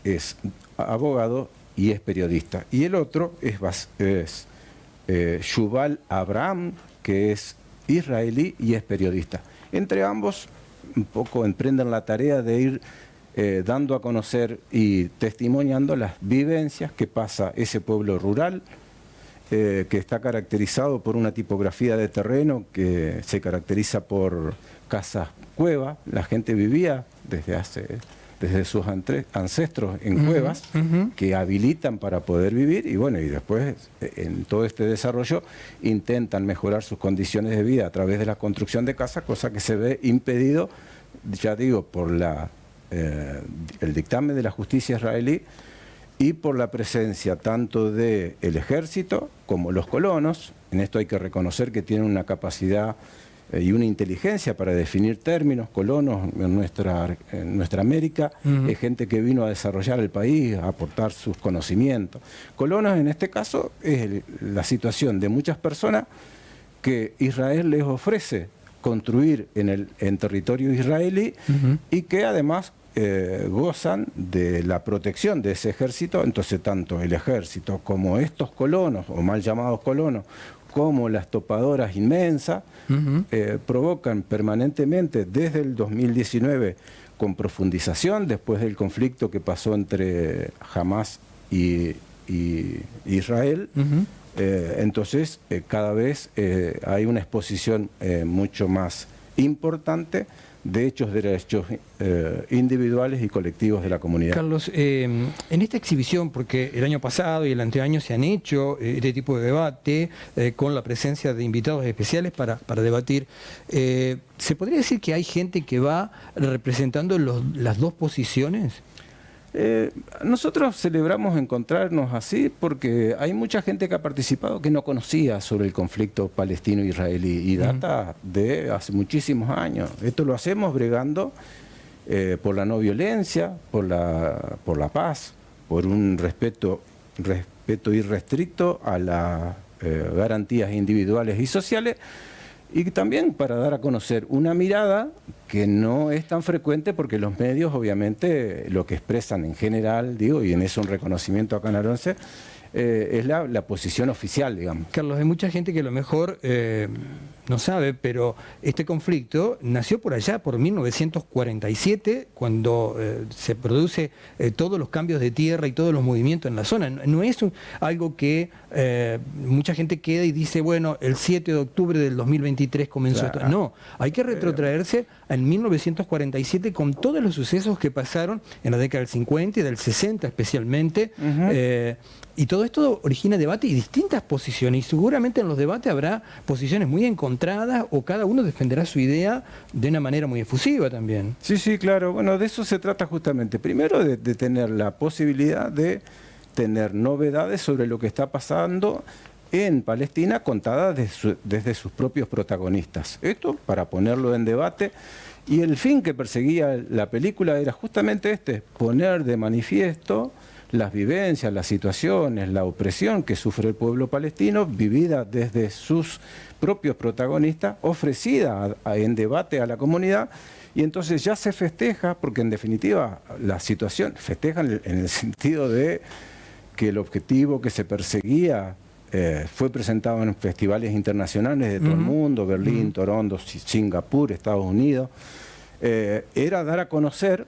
es abogado y es periodista. Y el otro es Yuval Abraham, que es israelí y es periodista. Entre ambos un poco emprenden la tarea de ir dando a conocer y testimoniando las vivencias que pasa ese pueblo rural, que está caracterizado por una tipografía de terreno que se caracteriza por casas cueva. La gente vivía desde sus ancestros en cuevas que habilitan para poder vivir, y bueno, y después en todo este desarrollo intentan mejorar sus condiciones de vida a través de la construcción de casas, cosa que se ve impedido, ya digo, por el dictamen de la justicia israelí y por la presencia tanto del ejército como los colonos. En esto hay que reconocer que tienen una capacidad y una inteligencia para definir términos. Colonos en nuestra América, es gente que vino a desarrollar el país, a aportar sus conocimientos. Colonos en este caso es la situación de muchas personas que Israel les ofrece construir en territorio israelí y que además gozan de la protección de ese ejército. Entonces tanto el ejército como estos colonos, o mal llamados colonos, como las topadoras inmensas, provocan permanentemente desde el 2019, con profundización después del conflicto que pasó entre Hamas y Israel. Entonces cada vez hay una exposición mucho más importante de derechos individuales y colectivos de la comunidad. Carlos, en esta exhibición, porque el año pasado y el anteaño se han hecho este tipo de debate con la presencia de invitados especiales para debatir, ¿se podría decir que hay gente que va representando las dos posiciones? Nosotros celebramos encontrarnos así porque hay mucha gente que ha participado que no conocía sobre el conflicto palestino-israelí y data de hace muchísimos años. Esto lo hacemos bregando por la no violencia, por la paz, por un respeto irrestricto a las garantías individuales y sociales, y también para dar a conocer una mirada que no es tan frecuente, porque los medios obviamente lo que expresan en general, y en eso un reconocimiento a Canal 11, es la posición oficial, digamos. Carlos, hay mucha gente que a lo mejor no sabe, pero este conflicto nació por allá, por 1947, cuando se produce todos los cambios de tierra y todos los movimientos en la zona. No es algo que mucha gente queda y dice, bueno, el 7 de octubre del 2023 comenzó esto. No, hay que retrotraerse en 1947 con todos los sucesos que pasaron en la década del 50 y del 60 especialmente. Y todo esto origina debate y distintas posiciones, y seguramente en los debates habrá posiciones muy encontradas o cada uno defenderá su idea de una manera muy efusiva también. Sí, sí, claro. Bueno, de eso se trata justamente. Primero de tener la posibilidad de tener novedades sobre lo que está pasando en Palestina contadas desde sus propios protagonistas. Esto para ponerlo en debate. Y el fin que perseguía la película era justamente poner de manifiesto las vivencias, las situaciones, la opresión que sufre el pueblo palestino, vivida desde sus propios protagonistas, ofrecida en debate a la comunidad, y entonces ya se festeja, porque en definitiva la situación, festejan en el sentido de que el objetivo que se perseguía fue presentado en festivales internacionales de todo el mundo, Berlín, Toronto, Singapur, Estados Unidos, era dar a conocer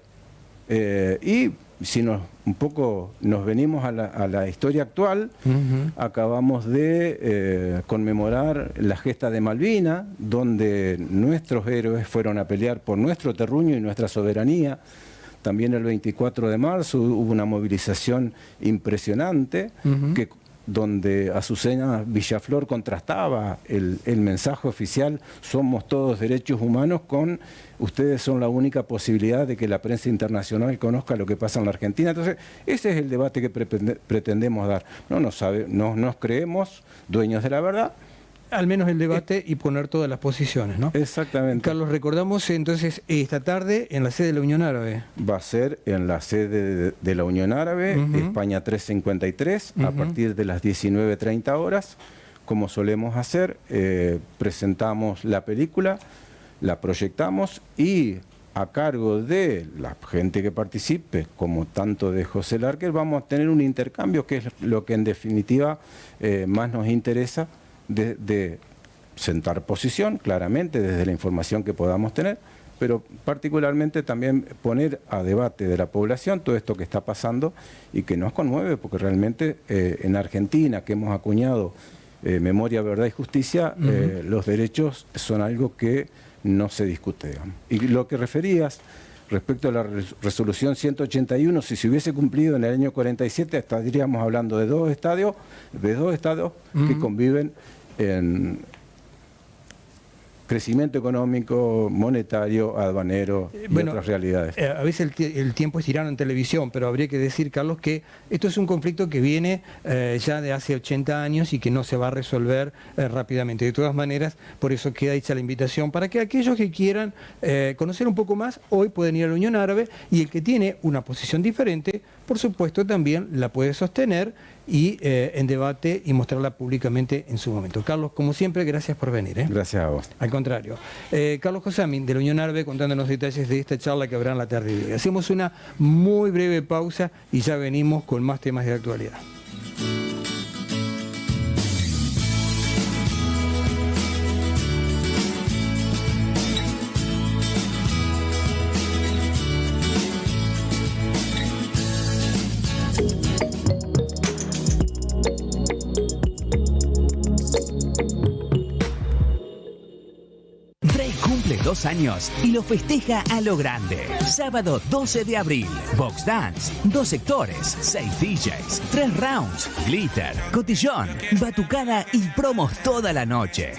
y si un poco nos venimos a la historia actual, acabamos de conmemorar la gesta de Malvinas, donde nuestros héroes fueron a pelear por nuestro terruño y nuestra soberanía. También el 24 de marzo hubo una movilización impresionante donde Azucena Villaflor contrastaba el mensaje oficial, somos todos derechos humanos, con ustedes son la única posibilidad de que la prensa internacional conozca lo que pasa en la Argentina. Entonces, ese es el debate que pretendemos dar. No nos creemos dueños de la verdad. Al menos el debate y poner todas las posiciones, ¿no? Exactamente. Carlos, recordamos entonces esta tarde en la sede de la Unión Árabe. Va a ser en la sede de la Unión Árabe, España 353, a partir de las 19:30 horas. Como solemos hacer, presentamos la película, la proyectamos y a cargo de la gente que participe, como tanto de José Larker, vamos a tener un intercambio que es lo que en definitiva más nos interesa, de sentar posición, claramente, desde la información que podamos tener, pero particularmente también poner a debate de la población todo esto que está pasando y que nos conmueve, porque realmente en Argentina, que hemos acuñado memoria, verdad y justicia, los derechos son algo que no se discute, digamos. Y lo que referías respecto a la resolución 181, si se hubiese cumplido en el año 47, estaríamos hablando de dos estados que conviven en crecimiento económico, monetario, aduanero y otras realidades. A veces el tiempo es tirano en televisión, pero habría que decir, Carlos, que esto es un conflicto que viene ya de hace 80 años y que no se va a resolver rápidamente. De todas maneras, por eso queda hecha la invitación para que aquellos que quieran conocer un poco más, hoy pueden ir a la Unión Árabe, y el que tiene una posición diferente, por supuesto, también la puede sostener y en debate y mostrarla públicamente en su momento. Carlos, como siempre, gracias por venir. Gracias a vos. Al contrario. Carlos Josami, de la Unión Árabe, contándonos detalles de esta charla que habrá en la tarde de hoy. Hacemos una muy breve pausa y ya venimos con más temas de actualidad. Cumple 2 años y lo festeja a lo grande. Sábado 12 de abril. Box Dance, 2 sectores, 6 DJs, 3 rounds, glitter, cotillón, batucada y promos toda la noche.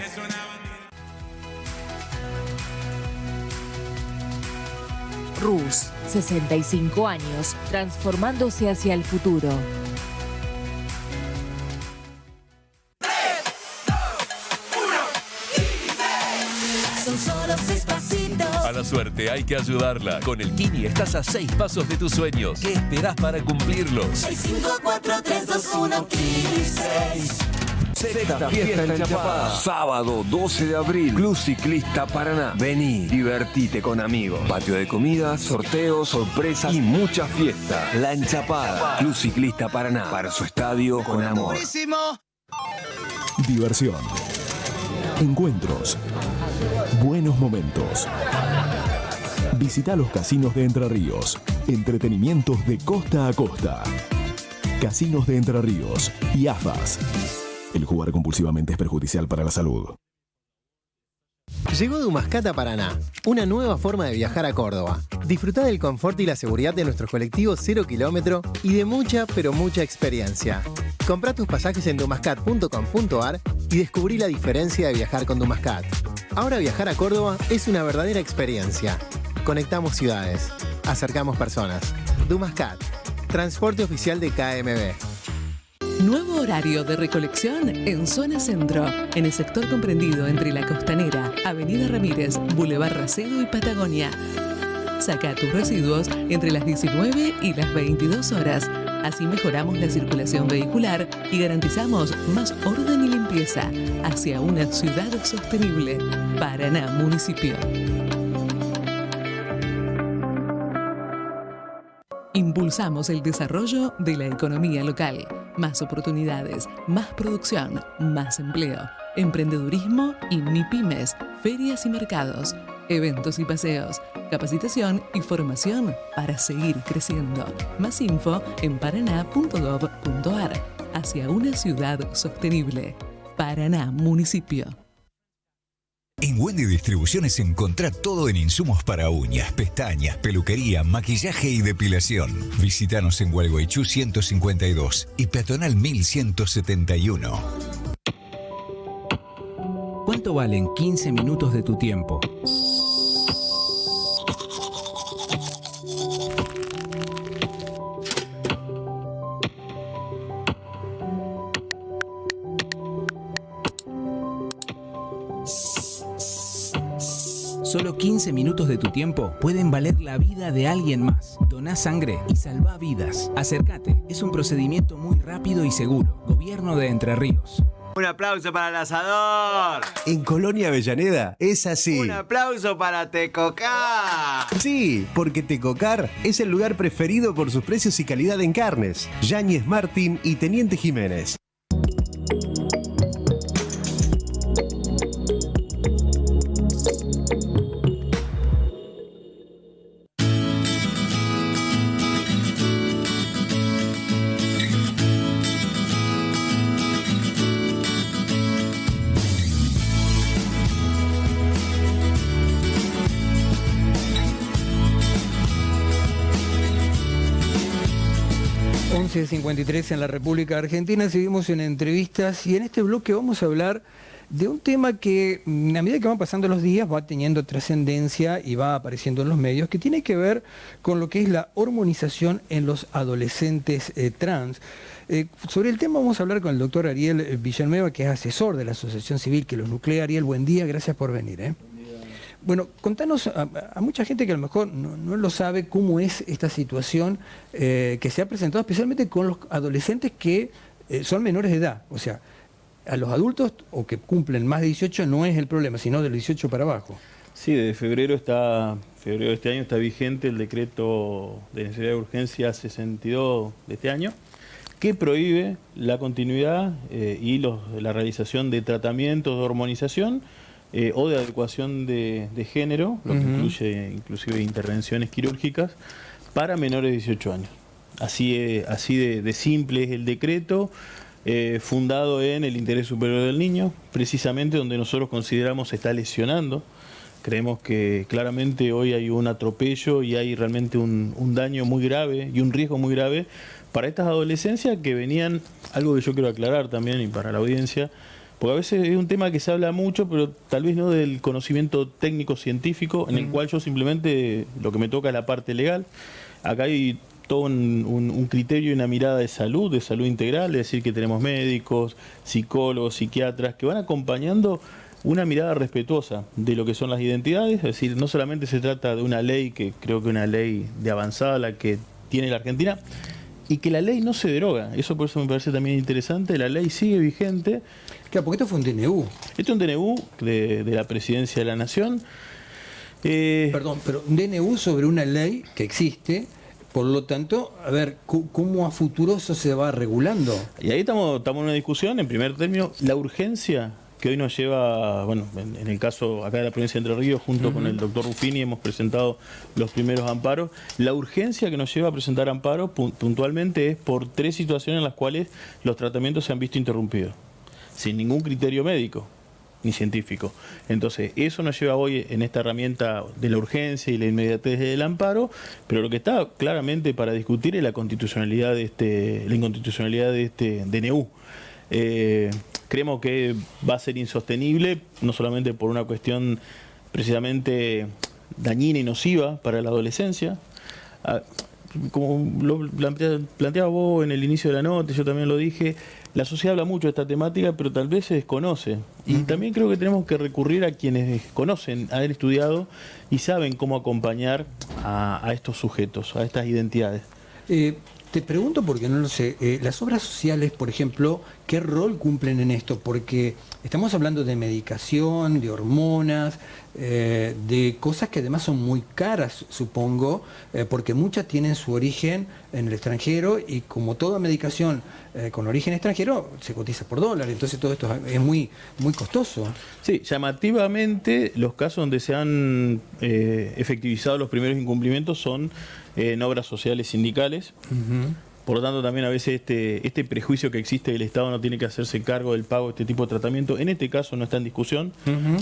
Rus, 65 años, transformándose hacia el futuro. A la suerte hay que ayudarla. Con el Kini estás a 6 pasos de tus sueños. ¿Qué esperás para cumplirlos? 6, 5, 4, 3, 2, 1, Kini 6. Sexta fiesta en Chapada. Sábado 12 de abril. Club Ciclista Paraná. Vení, divertite con amigos. Patio de comida, sorteos, sorpresas y mucha fiesta. La Enchapada. Club Ciclista Paraná. Para su estadio con amor. Diversión, Encuentros. Buenos momentos. Visita los casinos de Entre Ríos. Entretenimientos de costa a costa. Casinos de Entre Ríos y AFAS. El jugar compulsivamente es perjudicial para la salud. Llegó Dumascat a Paraná, una nueva forma de viajar a Córdoba. Disfruta del confort y la seguridad de nuestros colectivos 0 kilómetro y de mucha, pero mucha experiencia. Comprá tus pasajes en dumascat.com.ar y descubrí la diferencia de viajar con Dumascat. Ahora viajar a Córdoba es una verdadera experiencia. Conectamos ciudades, acercamos personas. Dumascat, transporte oficial de KMB. Nuevo horario de recolección en Zona Centro, en el sector comprendido entre La Costanera, Avenida Ramírez, Boulevard Racedo y Patagonia. Saca tus residuos entre las 19 y las 22 horas. Así mejoramos la circulación vehicular y garantizamos más orden y limpieza hacia una ciudad sostenible. Paraná, municipio. Impulsamos el desarrollo de la economía local. Más oportunidades, más producción, más empleo, emprendedurismo y MIPYMES, ferias y mercados, eventos y paseos, capacitación y formación para seguir creciendo. Más info en paraná.gov.ar. Hacia una ciudad sostenible. Paraná, municipio. En Wendy Distribuciones encontrá todo en insumos para uñas, pestañas, peluquería, maquillaje y depilación. Visítanos en Gualeguaychú 152 y Peatonal 1171. ¿Cuánto valen 15 minutos de tu tiempo? Solo 15 minutos de tu tiempo pueden valer la vida de alguien más. Doná sangre y salva vidas. Acércate. Es un procedimiento muy rápido y seguro. Gobierno de Entre Ríos. Un aplauso para el asador. En Colonia Avellaneda es así. Un aplauso para Tecocar. Sí, porque Tecocar es el lugar preferido por sus precios y calidad en carnes. Yáñez Martín y Teniente Jiménez. de 53 en la República Argentina, seguimos en entrevistas y en este bloque vamos a hablar de un tema que a medida que van pasando los días va teniendo trascendencia y va apareciendo en los medios, que tiene que ver con lo que es la hormonización en los adolescentes trans. Sobre el tema vamos a hablar con el doctor Ariel Villanueva, que es asesor de la Asociación Civil que los nuclea. Ariel, buen día, gracias por venir. Bueno, contanos a mucha gente que a lo mejor no lo sabe cómo es esta situación que se ha presentado especialmente con los adolescentes que son menores de edad. O sea, a los adultos o que cumplen más de 18 no es el problema, sino del 18 para abajo. Sí, desde febrero de este año está vigente el decreto de necesidad de urgencia 62 de este año, que prohíbe la continuidad y la realización de tratamientos de hormonización o de adecuación de género, lo que incluye inclusive intervenciones quirúrgicas para menores de 18 años. Así de simple es el decreto, fundado en el interés superior del niño, precisamente donde nosotros consideramos se está lesionando. Creemos que claramente hoy hay un atropello y hay realmente un daño muy grave y un riesgo muy grave para estas adolescencias que venían, algo que yo quiero aclarar también y para la audiencia, porque a veces es un tema que se habla mucho, pero tal vez no del conocimiento técnico-científico, en el cual yo simplemente lo que me toca es la parte legal. Acá hay todo un criterio y una mirada de salud integral, es decir, que tenemos médicos, psicólogos, psiquiatras, que van acompañando una mirada respetuosa de lo que son las identidades, es decir, no solamente se trata de una ley, que creo que una ley de avanzada la que tiene la Argentina, y que la ley no se deroga. Eso por eso me parece también interesante, la ley sigue vigente. Claro, porque esto fue un DNU. Esto es un DNU de la Presidencia de la Nación. Perdón, pero un DNU sobre una ley que existe, por lo tanto, a ver, ¿cómo a futuro eso se va regulando? Y ahí estamos en una discusión, en primer término, la urgencia que hoy nos lleva, bueno, en el caso acá de la provincia de Entre Ríos, junto con el doctor Ruffini, hemos presentado los primeros amparos. La urgencia que nos lleva a presentar amparos puntualmente es por 3 situaciones en las cuales los tratamientos se han visto interrumpidos, sin ningún criterio médico ni científico. Entonces, eso nos lleva hoy en esta herramienta de la urgencia y la inmediatez del amparo, pero lo que está claramente para discutir es la constitucionalidad de la inconstitucionalidad de este DNU. Creemos que va a ser insostenible, no solamente por una cuestión precisamente dañina y nociva para la adolescencia. Como lo planteaba vos en el inicio de la nota, yo también lo dije, la sociedad habla mucho de esta temática, pero tal vez se desconoce. Y también creo que tenemos que recurrir a quienes conocen, haber estudiado y saben cómo acompañar a estos sujetos, a estas identidades. Te pregunto porque no lo sé, las obras sociales, por ejemplo, ¿qué rol cumplen en esto? Porque estamos hablando de medicación, de hormonas, de cosas que además son muy caras, supongo, porque muchas tienen su origen en el extranjero y como toda medicación con origen extranjero se cotiza por dólar, entonces todo esto es muy costoso. Sí, llamativamente los casos donde se han efectivizado los primeros incumplimientos son en obras sociales sindicales. Por lo tanto, también a veces este prejuicio que existe del Estado no tiene que hacerse cargo del pago de este tipo de tratamiento. En este caso no está en discusión,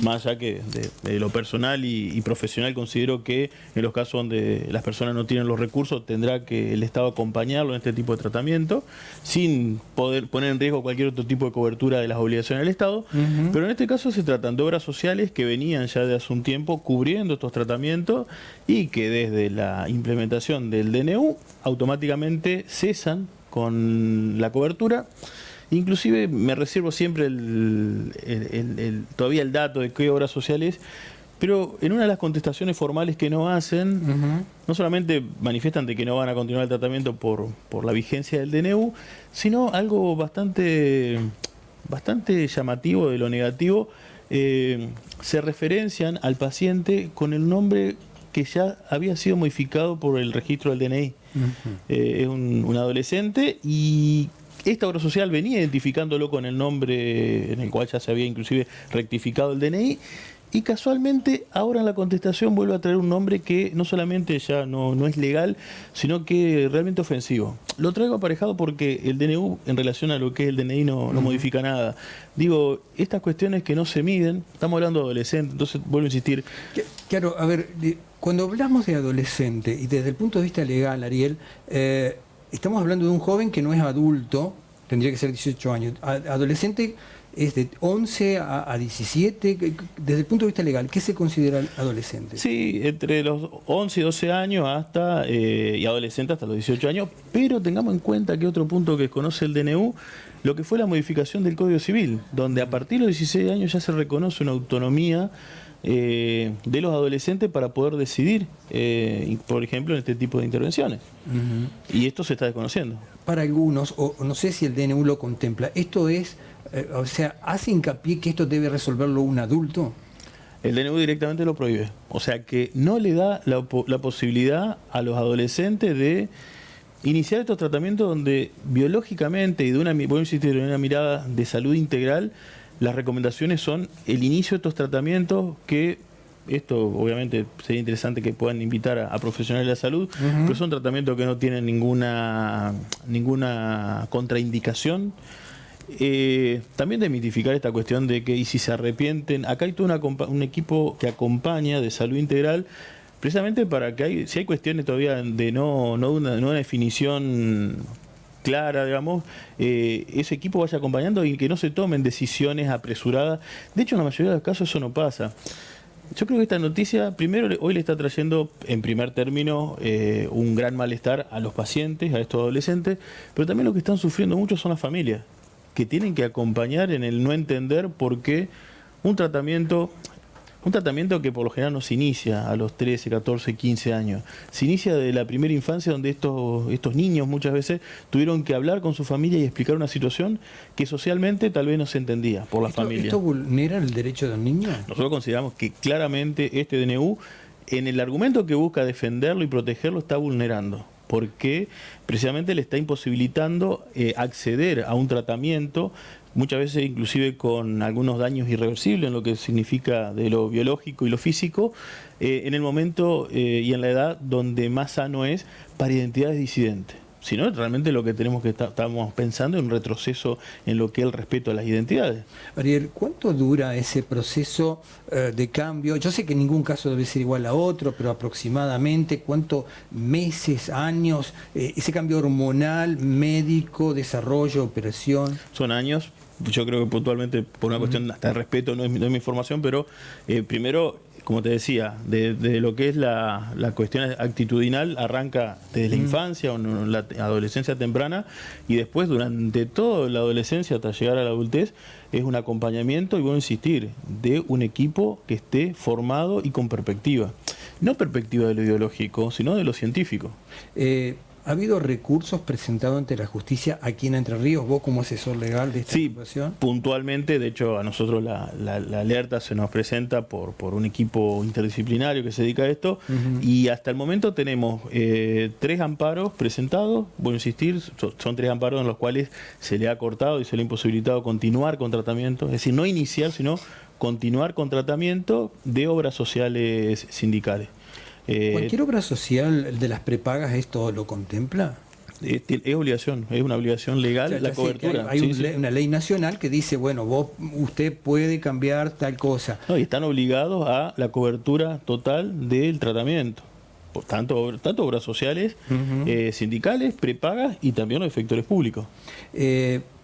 más allá que de lo personal y profesional considero que en los casos donde las personas no tienen los recursos tendrá que el Estado acompañarlo en este tipo de tratamiento, sin poder poner en riesgo cualquier otro tipo de cobertura de las obligaciones del Estado. Pero en este caso se tratan de obras sociales que venían ya de hace un tiempo cubriendo estos tratamientos y que desde la implementación del DNU automáticamente cesan con la cobertura. Inclusive me reservo siempre todavía el dato de qué obras sociales, pero en una de las contestaciones formales que no hacen, no solamente manifiestan de que no van a continuar el tratamiento por la vigencia del DNU, sino algo bastante llamativo de lo negativo, se referencian al paciente con el nombre que ya había sido modificado por el registro del DNI. Es un adolescente y esta obra social venía identificándolo con el nombre en el cual ya se había inclusive rectificado el DNI y casualmente ahora en la contestación vuelve a traer un nombre que no solamente ya no es legal, sino que es realmente ofensivo. Lo traigo aparejado porque el DNU en relación a lo que es el DNI no modifica nada. Digo, estas cuestiones que no se miden, estamos hablando de adolescentes, entonces vuelvo a insistir. Claro, a ver, cuando hablamos de adolescente y desde el punto de vista legal, Ariel, estamos hablando de un joven que no es adulto, tendría que ser 18 años. Adolescente es de 11 a 17, desde el punto de vista legal, ¿qué se considera adolescente? Sí, entre los 11 y 12 años hasta y adolescente hasta los 18 años, pero tengamos en cuenta que otro punto que desconoce el DNU, lo que fue la modificación del Código Civil, donde a partir de los 16 años ya se reconoce una autonomía de los adolescentes para poder decidir, por ejemplo, en este tipo de intervenciones. Y esto se está desconociendo. Para algunos, o no sé si el DNU lo contempla, esto es, o sea, ¿hace hincapié que esto debe resolverlo un adulto? El DNU directamente lo prohíbe. O sea que no le da la posibilidad a los adolescentes de iniciar estos tratamientos donde biológicamente y voy a insistir, de una mirada de salud integral, las recomendaciones son el inicio de estos tratamientos que, esto obviamente sería interesante que puedan invitar a profesionales de la salud, pero son tratamientos que no tienen ninguna contraindicación. También desmitificar esta cuestión de que y si se arrepienten, acá hay todo un equipo que acompaña de salud integral precisamente para que si hay cuestiones todavía de no una definición clara, digamos, ese equipo vaya acompañando y que no se tomen decisiones apresuradas. De hecho, en la mayoría de los casos eso no pasa. Yo creo que esta noticia, primero, hoy le está trayendo, en primer término, un gran malestar a los pacientes, a estos adolescentes, pero también lo que están sufriendo mucho son las familias, que tienen que acompañar en el no entender por qué un tratamiento que por lo general no se inicia a los 13, 14, 15 años. Se inicia de la primera infancia donde estos niños muchas veces tuvieron que hablar con su familia y explicar una situación que socialmente tal vez no se entendía por la familia. ¿Esto vulnera el derecho de un niño? Nosotros consideramos que claramente este DNU, en el argumento que busca defenderlo y protegerlo, está vulnerando. Porque precisamente le está imposibilitando acceder a un tratamiento muchas veces inclusive con algunos daños irreversibles en lo que significa de lo biológico y lo físico, en el momento y en la edad donde más sano es para identidades disidentes. Si no, realmente lo que tenemos que estamos pensando es un retroceso en lo que es el respeto a las identidades. Ariel, ¿cuánto dura ese proceso de cambio? Yo sé que en ningún caso debe ser igual a otro, pero aproximadamente, ¿cuántos meses, años, ese cambio hormonal, médico, desarrollo, operación? Son años. Yo creo que puntualmente, por una cuestión hasta de respeto, no es mi información, pero primero, como te decía, de lo que es la cuestión actitudinal, arranca desde la infancia o la adolescencia temprana, y después durante toda la adolescencia hasta llegar a la adultez, es un acompañamiento, y voy a insistir, de un equipo que esté formado y con perspectiva. No perspectiva de lo ideológico, sino de lo científico. ¿Ha habido recursos presentados ante la justicia aquí en Entre Ríos, vos como asesor legal de esta situación? Sí, puntualmente, de hecho a nosotros la alerta se nos presenta por un equipo interdisciplinario que se dedica a esto, y hasta el momento tenemos 3 amparos presentados, voy a insistir, son 3 amparos en los cuales se le ha cortado y se le ha imposibilitado continuar con tratamiento, es decir, no iniciar, sino continuar con tratamiento de obras sociales sindicales. ¿Cualquier obra social de las prepagas esto lo contempla? Es obligación, es una obligación legal, o sea, la cobertura. Hay una ley nacional que dice, bueno, usted puede cambiar tal cosa. No, y están obligados a la cobertura total del tratamiento. Por tanto obras sociales, sindicales, prepagas y también los efectores públicos.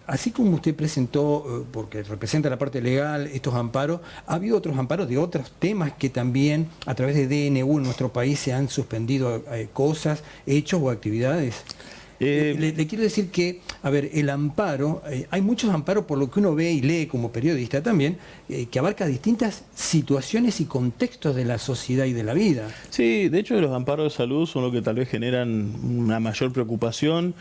Así como usted presentó, porque representa la parte legal, estos amparos, ¿ha habido otros amparos de otros temas que también a través de DNU en nuestro país se han suspendido cosas, hechos o actividades? Le quiero decir que, a ver, el amparo, hay muchos amparos por lo que uno ve y lee como periodista también, que abarca distintas situaciones y contextos de la sociedad y de la vida. Sí, de hecho los amparos de salud son lo que tal vez generan una mayor preocupación,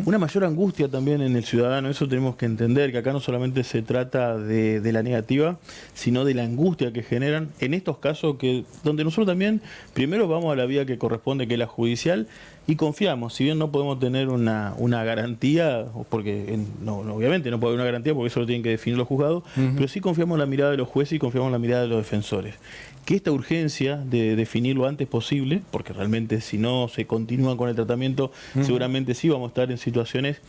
una mayor angustia también en el ciudadano. Eso tenemos que entender, que acá no solamente se trata de la negativa, sino de la angustia que generan en estos casos donde nosotros también primero vamos a la vía que corresponde, que es la judicial, y confiamos, si bien no podemos tener una garantía, porque obviamente no puede haber una garantía porque eso lo tienen que definir los juzgados, pero sí confiamos en la mirada de los jueces y confiamos en la mirada de los defensores. Que esta urgencia de definir lo antes posible, porque realmente si no se continúa con el tratamiento, seguramente sí vamos a estar en situaciones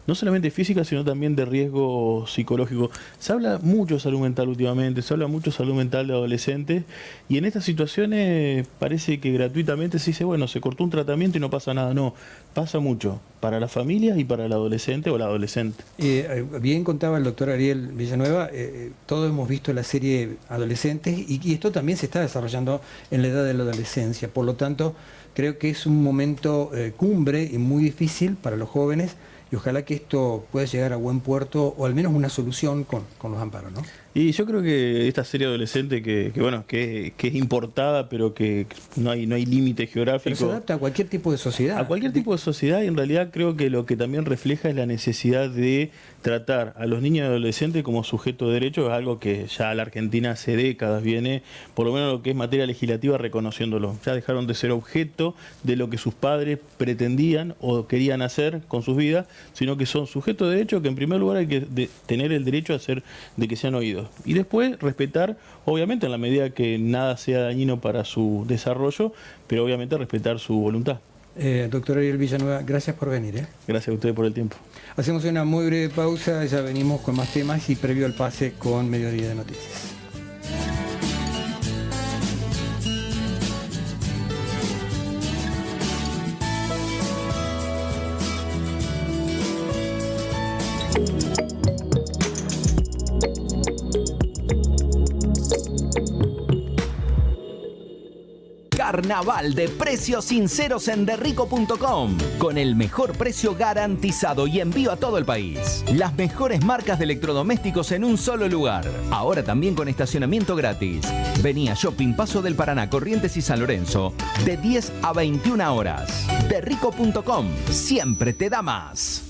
no solamente físicas, sino también de riesgo psicológico. Se habla mucho de salud mental últimamente, se habla mucho de salud mental de adolescentes, y en estas situaciones parece que gratuitamente se dice, bueno, se cortó un tratamiento y no pasa nada. No, pasa mucho para las familias y para el adolescente o la adolescente. Bien contaba el doctor Ariel Villanueva, todos hemos visto la serie Adolescentes, y esto también se está desarrollando en la edad de la adolescencia. Por lo tanto, creo que es un momento cumbre y muy difícil para los jóvenes, y ojalá que esto pueda llegar a buen puerto, o al menos una solución con los amparos, ¿no? Y yo creo que esta serie adolescente que es importada, pero que no hay límite geográfico. Pero se adapta a cualquier tipo de sociedad. A cualquier tipo de sociedad, y en realidad creo que lo que también refleja es la necesidad de tratar a los niños y adolescentes como sujetos de derecho. Es algo que ya la Argentina hace décadas viene, por lo menos lo que es materia legislativa, reconociéndolo. Ya dejaron de ser objeto de lo que sus padres pretendían o querían hacer con sus vidas, sino que son sujetos de derecho que en primer lugar hay que tener el derecho de que sean oídos. Y después respetar, obviamente en la medida que nada sea dañino para su desarrollo, pero obviamente respetar su voluntad. Doctor Ariel Villanueva, gracias por venir. Gracias a ustedes por el tiempo. Hacemos una muy breve pausa, ya venimos con más temas y previo al pase con Mediodía de Noticias. Carnaval de precios sinceros en derrico.com. Con el mejor precio garantizado y envío a todo el país. Las mejores marcas de electrodomésticos en un solo lugar. Ahora también con estacionamiento gratis. Vení a Shopping Paso del Paraná, Corrientes y San Lorenzo de 10 a 21 horas. Derrico.com. Siempre te da más.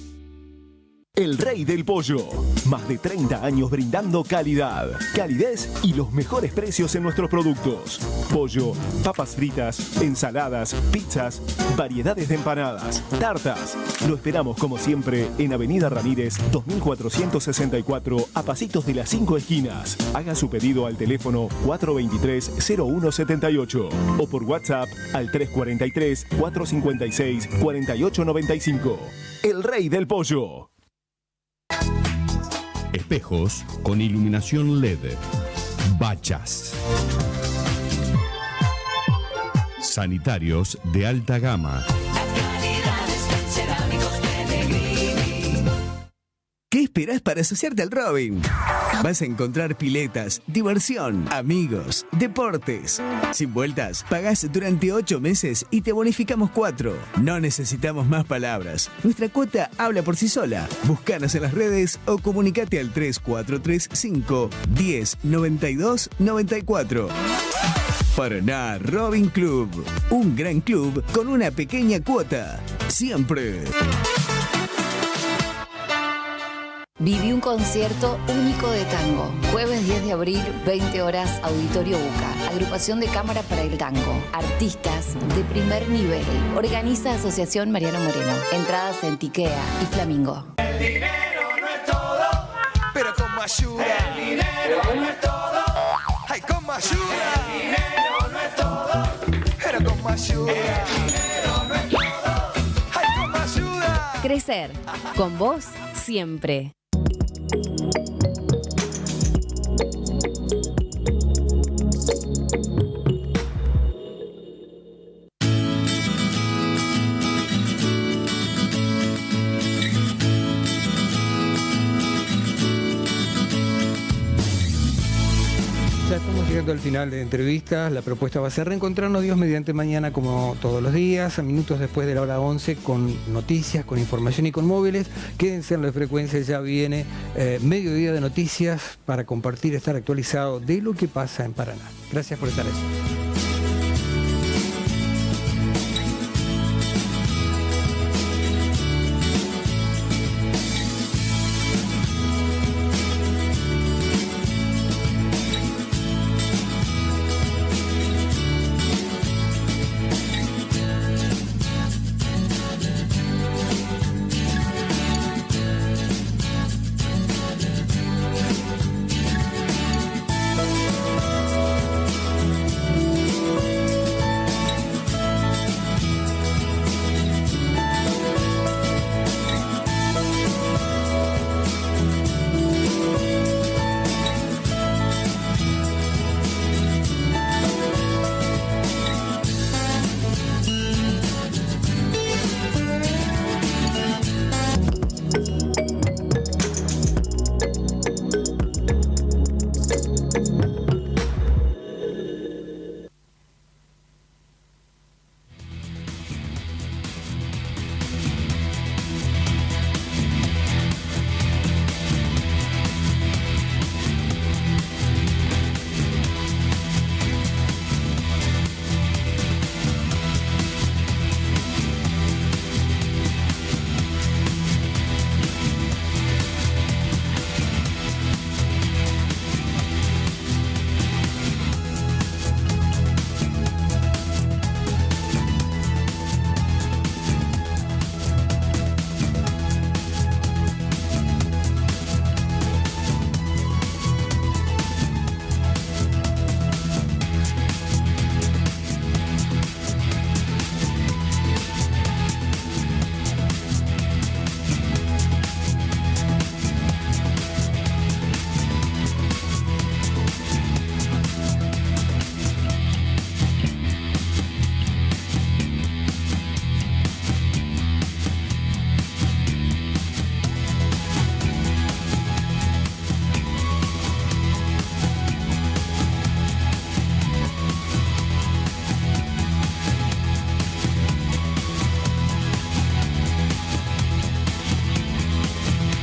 El Rey del Pollo. Más de 30 años brindando calidad, calidez y los mejores precios en nuestros productos. Pollo, papas fritas, ensaladas, pizzas, variedades de empanadas, tartas. Lo esperamos como siempre en Avenida Ramírez 2464 a pasitos de las 5 esquinas. Haga su pedido al teléfono 423-0178 o por WhatsApp al 343-456-4895. El Rey del Pollo. Espejos con iluminación LED. Bachas. Sanitarios de alta gama. ¿Qué esperás para asociarte al Robin? Vas a encontrar piletas, diversión, amigos, deportes. Sin vueltas, pagás durante 8 meses y te bonificamos 4. No necesitamos más palabras. Nuestra cuota habla por sí sola. Búscanos en las redes o comunicate al 3435 10 92 94. Paraná Robin Club. Un gran club con una pequeña cuota. Siempre. Viví un concierto único de tango. Jueves 10 de abril, 20 horas, Auditorio Buca. Agrupación de cámara para el tango. Artistas de primer nivel. Organiza Asociación Mariano Moreno. Entradas en Tikea y Flamingo. El dinero no es todo, pero con ayuda. El dinero no es todo. Ay, con ayuda. El dinero no es todo, pero con ayuda. El dinero no es todo. Ay, con ayuda. Crecer. Con vos, siempre. Ya estamos llegando al final de entrevistas. La propuesta va a ser reencontrarnos Dios mediante mañana como todos los días, a minutos después de la hora 11, con noticias, con información y con móviles. Quédense en la frecuencia, ya viene mediodía de noticias para compartir, estar actualizado de lo que pasa en Paraná. Gracias por estar ahí.